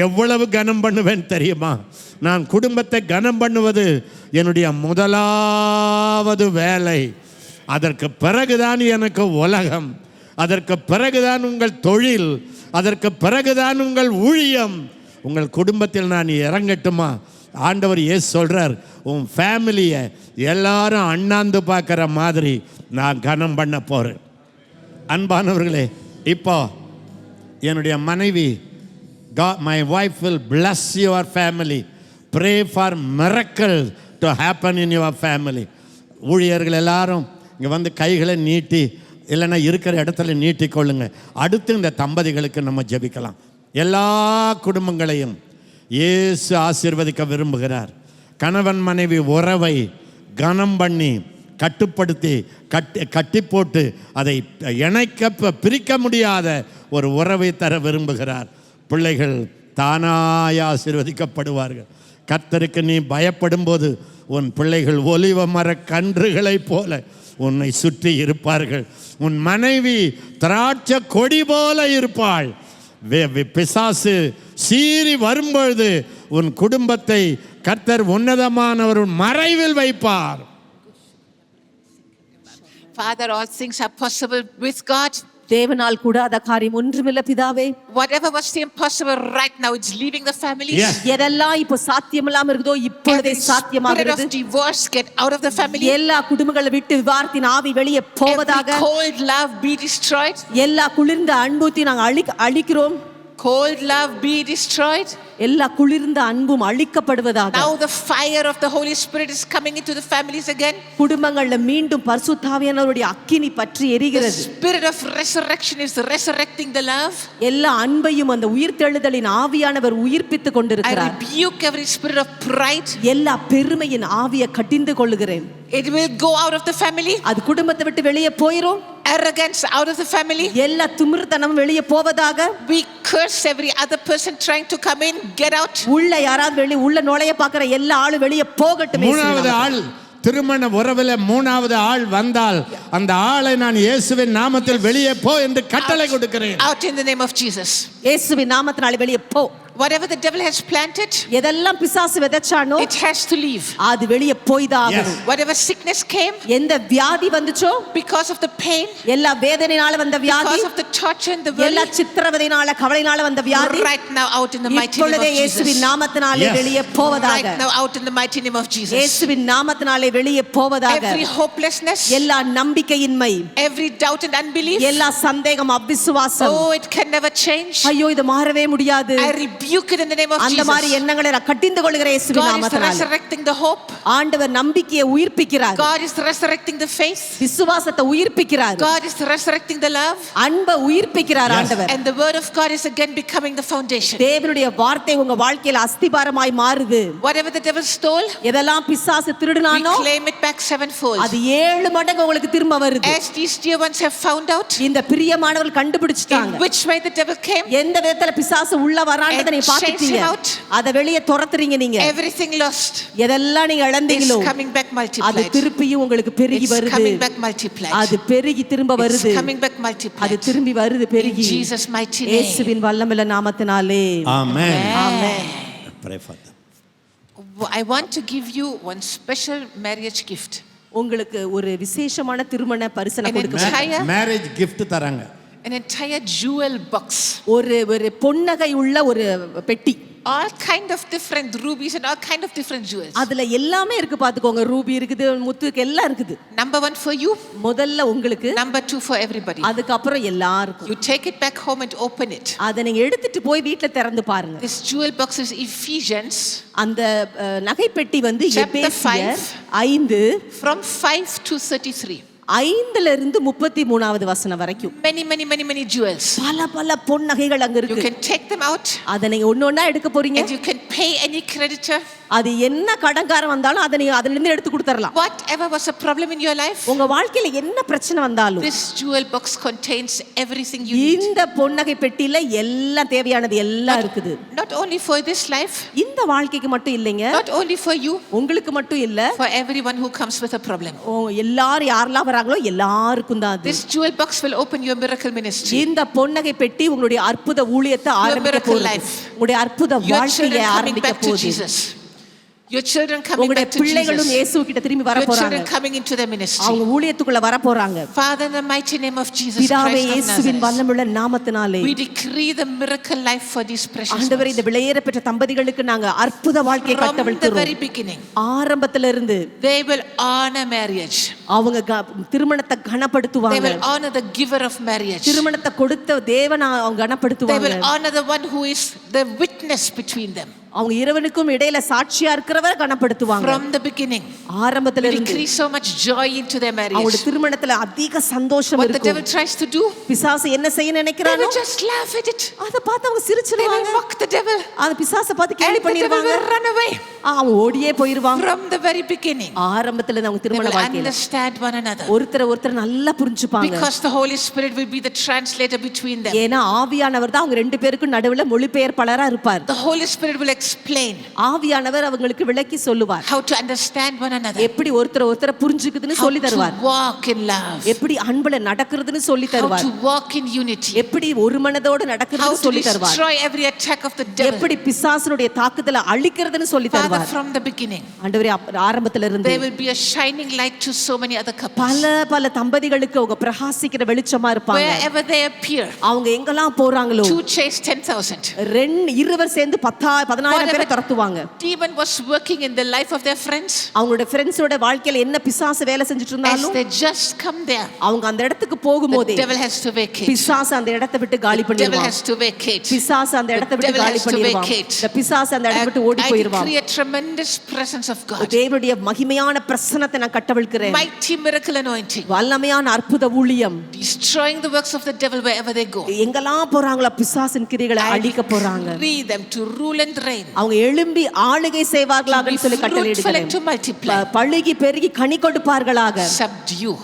எவ்வளவு கனம் பண்ணுவேன் தெரியுமா? நான் குடும்பத்தை கனம் பண்ணுவது என்னுடைய முதலாவது வேலை. அதற்கு பிறகுதான் எனக்கு உலகம், அதற்கு பிறகுதான் உங்கள் தொழில், அதற்கு பிறகுதான் உங்கள் ஊழியம். உங்கள் குடும்பத்தில் நான் இறங்கட்டுமா? ஆண்டவர் இயேசு சொல்றார், உன் ஃபேமிலியை எல்லாரும் அண்ணாந்து பார்க்குற மாதிரி நான் கனம் பண்ண போகிறேன். அன்பானவர்களே, இப்போ என்னுடைய மனைவி, my wife will bless your family. Pray for miracles to happen in your family. ஊழியர்கள் எல்லாரும் இங்கே வந்து கைகளை நீட்டி, இல்லைன்னா இருக்கிற இடத்துல நீட்டிக்கொள்ளுங்க. அடுத்து இந்த தம்பதிகளுக்கு நம்ம ஜெபிக்கலாம். எல்லா குடும்பங்களையும் இயேசு ஆசீர்வதிக்க விரும்புகிறார். கணவன் மனைவி உறவை கனம் பண்ணி கட்டுப்படுத்தி கட்டி போட்டு அதை இணைக்க பிரிக்க முடியாத ஒரு உறவை தர விரும்புகிறார். பிள்ளைகள் தானாய் ஆசீர்வதிக்கப்படுவார்கள். கர்த்தருக்கு நீ பயப்படும் போது உன் பிள்ளைகள் ஒலிவ மர கன்றுகளைப் போல உன்னை சுற்றி இருப்பார்கள். உன் மனைவி திராட்சை கொடி போல இருப்பாள். பிசாசு சீறி வரும்பொழுது உன் குடும்பத்தை கர்த்தர் உன்னதமானவர் மறைவில் வைப்பார். Father, all things are possible with God. தேவனால் கூடாத காரியம் ஒன்றுமில்லை பிதாவே. Whatever was impossible right now, it's leaving the family. Yes. எதெல்லாம் இப்போ சாத்தியமில்லாம இருக்குதோ இப்பொழுதே Every சாத்தியமாகிறது. spirit of divorce get out of the family. எல்லா குடும்பங்களை விட்டு விவாகரத்தின் ஆவி வெளியே போவதாக. Every cold love be destroyed. எல்லா குளிர்ந்த அன்புத்தை நாங்கள் அழிக்கிறோம். Cold love be destroyed. எல்லா குளிர்ந்த அன்பும் அழிக்கப்படுவதாக. Now the fire of the Holy Spirit is coming into the families again. குடும்பங்கள்ல மீண்டும் பரிசுத்த ஆவியானவருடைய அக்கினி பற்றி The எரிகிறது. spirit of resurrection is resurrecting the love. எல்லா அன்பையும் அந்த உயிர்த்தெழுதலின் ஆவியானவர் உயிர்ப்பித்துக் I கொண்டிருக்கிறார். rebuke every spirit of pride. எல்லா பெருமையின் ஆவியை கடிந்து கொள்ளுகிறேன். It will go out of the family. அது குடும்பத்தை விட்டு வெளியே போயிரும். Arrogance out of the family. எல்லா திமிர்த்தனமும் வெளியே போவதாக. We curse every other person trying to come in. Get out. உள்ள யாராவது உள்ள நுழைய பார்க்கிற எல்லா ஆளும் வெளியே போகட்டும். மூணாவது ஆள், திருமண உறவில் மூணாவது ஆள் வந்தால் அந்த ஆளை நான் இயேசுவின் நாமத்தில் வெளியே போ என்று கட்டளை கொடுக்கிறேன். Out in the name of Jesus. இயேசுவின் நாமத்தினாலே வெளியே போ. Whatever the devil has planted, எதெல்லாம் பிசாசு விதைச்சானோ it has to leave. அது வெளியே போய்தான் ஆகணும். Whatever sickness came, எந்த வியாதி வந்துச்சோ, because of the pain, எல்லா வேதனையினால வந்த வியாதி, because of the torture and the எல்லா worry, சித்திரவதையினால கவலையினால வந்த வியாதி, right now out in the mighty name of இப்பொழுதே Jesus. இயேசுவின் நாமத்தினாலே வெளியே போவதாக. Right now out in the mighty name of Jesus. இயேசுவின் நாமத்தினாலே வெளியே போவதாக. Every hopelessness, எல்லா நம்பிக்கையின்மை, every doubt and unbelief, எல்லா சந்தேகம் அவிசுவாசம், oh, it can never change. ஐயோ இது மாறவே முடியாது. I rebuke it in the name of அந்த மாதிரி Jesus. எண்ணங்களை நான் கடிந்து கொள்கிறேன் இயேசுவின் God is நாமத்தினாலே. resurrecting the hope. ஆண்டவர் நம்பிக்கையை உயிர்ப்பிக்கிறார். God is resurrecting the faith. விசுவாசத்தை உயிர்ப்பிக்கிறார். God is resurrecting the love. அன்பை உயிர்ப்பிக்கிறார் ஆண்டவர். And the word of God is again becoming the foundation. தேவனுடைய வார்த்தை உங்க வாழ்க்கையில அஸ்திபாரமாய் மாறுது. Whatever the devil stole, எதெல்லாம் பிசாசு திருடினானோ we claim it back sevenfold. அது 7 மடங்கு உங்களுக்கு திரும்ப வருது. As these dear ones have found out, இந்த பிரியமானவர்கள் கண்டுபிடிச்சிட்டாங்க. in which way the devil came, எந்த விதத்துல பிசாசு உள்ள வரான்றதை நீ பாத்துட்டீங்க. அத வெளிய துரத்துறீங்க நீங்க. everything lost, எதெல்லாம் நீங்க இழந்தீங்களோ is coming back அது multiplied. திருப்பியும் உங்களுக்கு பெருகி It's வருது. coming back multiplied. அது பெருகி திரும்ப It's வருது. coming back அது multiplied. திரும்பி வருது In பெருகி. Jesus' mighty name. இயேசுவின் வல்லமையுள்ள நாமத்தினாலே. ஆமென். ஆமென். Pray for them. I want to give you one special marriage gift. உங்களுக்கு ஒரு விசேஷமான திருமண பரிசனை An கொடுக்க entire- மேரேஜ் gift தராங்க. An entire jewel box. ஒரு பொன்னகை உள்ள ஒரு பெட்டி. All kind of different rubies and all kind of different jewels. அதுல எல்லாமே இருக்கு பாத்துக்கோங்க. ரூபி இருக்குது, முத்து எல்லாம் இருக்குது. Number 1 for you. முதல்ல உங்களுக்கு, Number 2 for everybody. அதுக்கு அப்புறம் எல்லாருக்கும். You take it back home and open it. அதை நீங்க எடுத்துட்டு போய் வீட்ல திறந்து பாருங்க. This jewel box is Ephesians. அந்த நகை பெட்டி வந்து Chapter எபேசியர் 5 from 5 to 33. 5ல இருந்து 33வது வசனம் வரைக்கும் Many jewels. பல பொன் நகைகள் அங்க You இருக்கு. can take them out அதை நீங்க ஒண்ணொண்ணா எடுக்க போறீங்க. and you can pay any creditor. அது என்ன கடன்காரன் வந்தாலும் அதை நீங்க அதுல இருந்து எடுத்து கொடுத்துறலாம். Whatever was a problem in your life, உங்க வாழ்க்கையில என்ன பிரச்சனை வந்தாலும் this jewel box contains everything you need. இந்த பொன்னகை பெட்டியில எல்லாம் தேவையானது எல்லாம் இருக்குது. Not only for this life, இந்த வாழ்க்கைக்கு மட்டும் இல்லைங்க, not only for you, உங்களுக்கு மட்டும் இல்ல, for everyone who comes with a problem. எல்லாரும் யாரெல்லாம் வராங்களோ எல்லாருக்கும் தான் அது. This jewel box will open your miracle ministry. இந்த பொன்னகை பெட்டி உங்களுடைய அற்புத ஊழியத்தை ஆரம்பிக்க miracle போகுது. life. உங்களுடைய அற்புத Your வாழ்க்கையை children coming ஆரம்பிக்க back to போகுது. Jesus. Your children coming உங்களுடைய back to பிள்ளைகளும் Jesus. இயேசு கிட்ட திரும்பி வர Your போறாங்க. children coming into their ministry. அவங்க ஊழியத்துக்குள்ள வர போறாங்க. Father, in the mighty name of Jesus பிதாவே Christ of இயேசுவின் Nazareth, வல்லமையுள்ள நாமத்தினாலே we decree the miracle life for these precious ஆண்டவரே, ones. இந்த விலையேற பெற்ற தம்பதிகளுக்கு நாங்க அற்புத வாழ்க்கையை From the very கட்டவிழ்க்கிறோம். beginning, ஆரம்பத்துல இருந்து they will honor marriage. அவங்க திருமணத்தை They கனப்படுத்துவாங்க. will honor the giver of marriage. திருமணத்தை கொடுத்த தேவனை அவங்க They கனப்படுத்துவாங்க. will honor the one who is the witness between them. அவங்க இருவனுக்கும் இடையில சாட்சியா இருக்கிறவரை கனப்படுத்துவாங்க. From the beginning, ஆரம்பத்துல we இருந்து decree so much joy into their அவங்களுடைய marriage. திருமணத்துல அதிக சந்தோஷம் What the இருக்கும். devil tries to do, பிசாசு என்ன செய்ய they நினைக்கிறானோ will just laugh at it. அத பார்த்து அவங்க They சிரிச்சிடுவாங்க. will mock the devil. அந்த பிசாசை பார்த்து And கேலி the devil பண்ணிடுவாங்க. will run away. அவங்க ஓடியே போயிருவாங்க. From the very beginning, ஆரம்பத்துல இருந்து அவங்க they திருமண will வாழ்க்கையில understand one another. ஒருத்தர் நல்லா புரிஞ்சுப்பாங்க. Because the Holy Spirit will be the translator between them. ஏன்னா ஆவியானவர் தான் அவங்க ரெண்டு பேருக்கும் நடுவுல மொழிபெயர்ப்பாளரா இருப்பார். The Holy Spirit will explain ஆவியானவர் அவங்களுக்கு விளக்கி சொல்லுவார். how to understand one another. எப்படி ஒருத்தர் புரிஞ்சுக்குதுன்னு How சொல்லி தருவார். to walk in love. எப்படி அன்புல நடக்கிறதுன்னு சொல்லி How தருவார். to walk in unity. எப்படி ஒரு மனதோட How நடக்கிறதுன்னு to சொல்லி தருவார். destroy every attack of the devil. எப்படி பிசாசுடைய தாக்குதலை அழிக்கிறதுன்னு சொல்லி Father, தருவார். from the beginning, ஆண்டவரே, ஆரம்பத்துல இருந்து they will be a shining light to so many other couples. பல தம்பதிகளுக்கு அவங்க பிரகாசிக்கிற வெளிச்சமா இருப்பாங்க. Wherever they appear, அவங்க எங்கெல்லாம் போறாங்களோ two chase 10,000. இருவர் சேர்ந்து 10,000 பேரை துரத்துவாங்க. Demon was working in the life of their friends. அவங்களோட ஃப்ரெண்ட்ஸோட வாழ்க்கையில என்ன பிசாசு வேலை செஞ்சுட்டு As இருந்தாலும் they just come there, அவங்க அந்த இடத்துக்கு போகும்போதே the devil has to vacate. பிசாசு அந்த இடத்தை விட்டு காலி The devil பண்ணிடுவான். has to vacate. பிசாசு அந்த இடத்தை விட்டு devil காலி has to பண்ணிடுவான். vacate. இந்த பிசாசு அந்த இடத்தை விட்டு ஓடி I போயிடுவான். decree a tremendous presence of God. தேவனுடைய மகிமையான பிரசன்னத்தை நான் கட்டவிழ்க்கிறேன். Mighty miracle anointing. வல்லமையான அற்புத ஊழியம். Destroying the works of the devil wherever they go. எங்கெல்லாம் போறாங்களோ பிசாசின் கிரியைகளை அழிக்க போறாங்க. Free them to rule and reign. அவங்க எழும்பி ஆளுகை செய்வார்களாக சொல்லி Fruitful and கட்டளையிடுகிறேன். to multiply. பழுகி பெருகி கனி கொடுப்பார்களாக. Subdue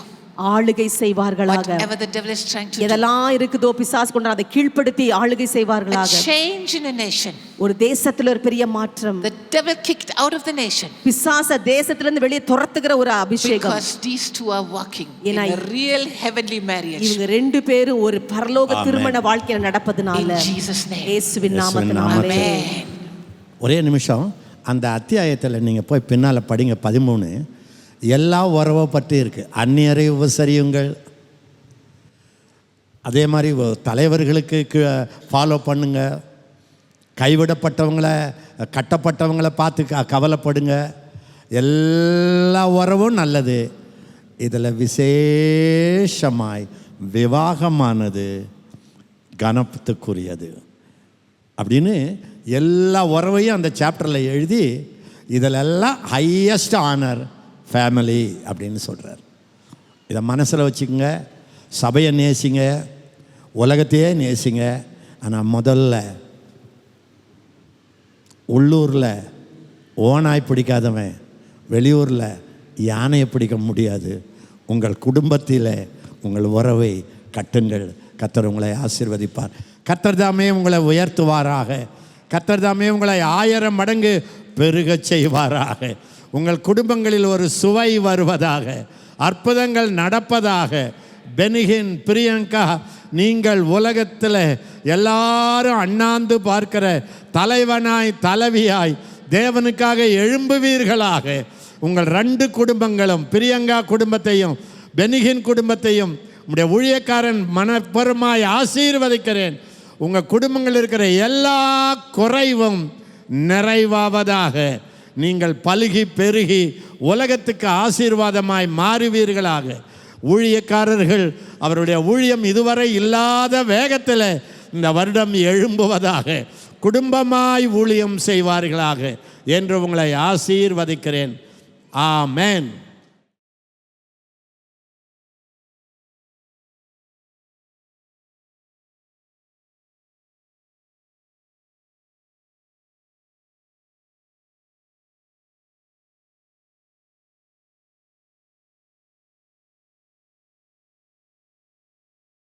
ஆளுகை செய்வார்களாக. whatever the devil is trying to do. எதெல்லாம் இருக்குதோ பிசாசு கொண்டு அதை கீழ்ப்படுத்தி ஆளுகை A செய்வார்களாக. change in a nation. ஒரு தேசத்துல ஒரு பெரிய மாற்றம். The devil kicked out of the nation. பிசாச தேசத்திலிருந்து வெளியே துரத்துகிற ஒரு அபிஷேகம். Because these two are walking in a real heavenly marriage. இவங்க ரெண்டு பேரும் ஒரு பரலோக திருமண வாழ்க்கையில நடப்பதனால In Jesus' name. இயேசுவின் நாமத்தினாலே. Amen. ஒரே நிமிஷம், அந்த அத்தியாயத்தில் நீங்கள் போய் பின்னால் படிங்க 13. எல்லா உறவை பற்றி இருக்கு. அந்நியரை உபசரியுங்கள், அதே மாதிரி தலைவர்களுக்கு ஃபாலோ பண்ணுங்க, கைவிடப்பட்டவங்களை கட்டப்பட்டவங்களை பார்த்து கவலைப்படுங்க. எல்லா உறவும் நல்லது. இதில் விசேஷமாய் விவாகமானது கனத்துக்குரியது அப்படின்னு எல்லா உறவையும் அந்த சாப்டரில் எழுதி இதிலெல்லாம் ஹையஸ்ட் ஆனர் ஃபேமிலி அப்படின்னு சொல்கிறார். இதை மனசில் வச்சுக்கோங்க. சபையை நேசிங்க, உலகத்தையே நேசிங்க. ஆனால் முதல்ல உள்ளூரில் ஓனாய் பிடிக்காதவன் வெளியூரில் யானையை பிடிக்க முடியாது. உங்கள் குடும்பத்தில் உங்கள் உறவை கட்டுங்கள். கர்த்தர் உங்களை ஆசீர்வதிப்பார். கர்த்தர் தாமே உங்களை உயர்த்துவாராக. கர்த்தர் தாமே உங்களை 1000 மடங்கு பெருகச் செய்வாராக. உங்கள் குடும்பங்களில் ஒரு சுவை வருவதாக, அற்புதங்கள் நடப்பதாக. பெனிகின், பிரியங்கா, நீங்கள் உலகத்தில் எல்லாரும் அண்ணாந்து பார்க்கிற தலைவனாய் தலைவியாய் தேவனுக்காக எழும்புவீர்களாக. உங்கள் 2 குடும்பங்களும், பிரியங்கா குடும்பத்தையும் பெனிகின் குடும்பத்தையும் உடைய ஊழியக்காரன் மனப்பெருமாய் ஆசீர்வதிக்கிறேன். உங்கள் குடும்பங்கள் இருக்கிற எல்லா குறைவும் நிறைவாவதாக. நீங்கள் பலுகி பெருகி உலகத்துக்கு ஆசீர்வாதமாய் மாறுவீர்களாக. ஊழியக்காரர்கள் அவருடைய ஊழியம் இதுவரை இல்லாத வேகத்தில் இந்த வருடம் எழும்புவதாக. குடும்பமாய் ஊழியம் செய்வார்களாக என்று உங்களை ஆசீர்வதிக்கிறேன். ஆமென்.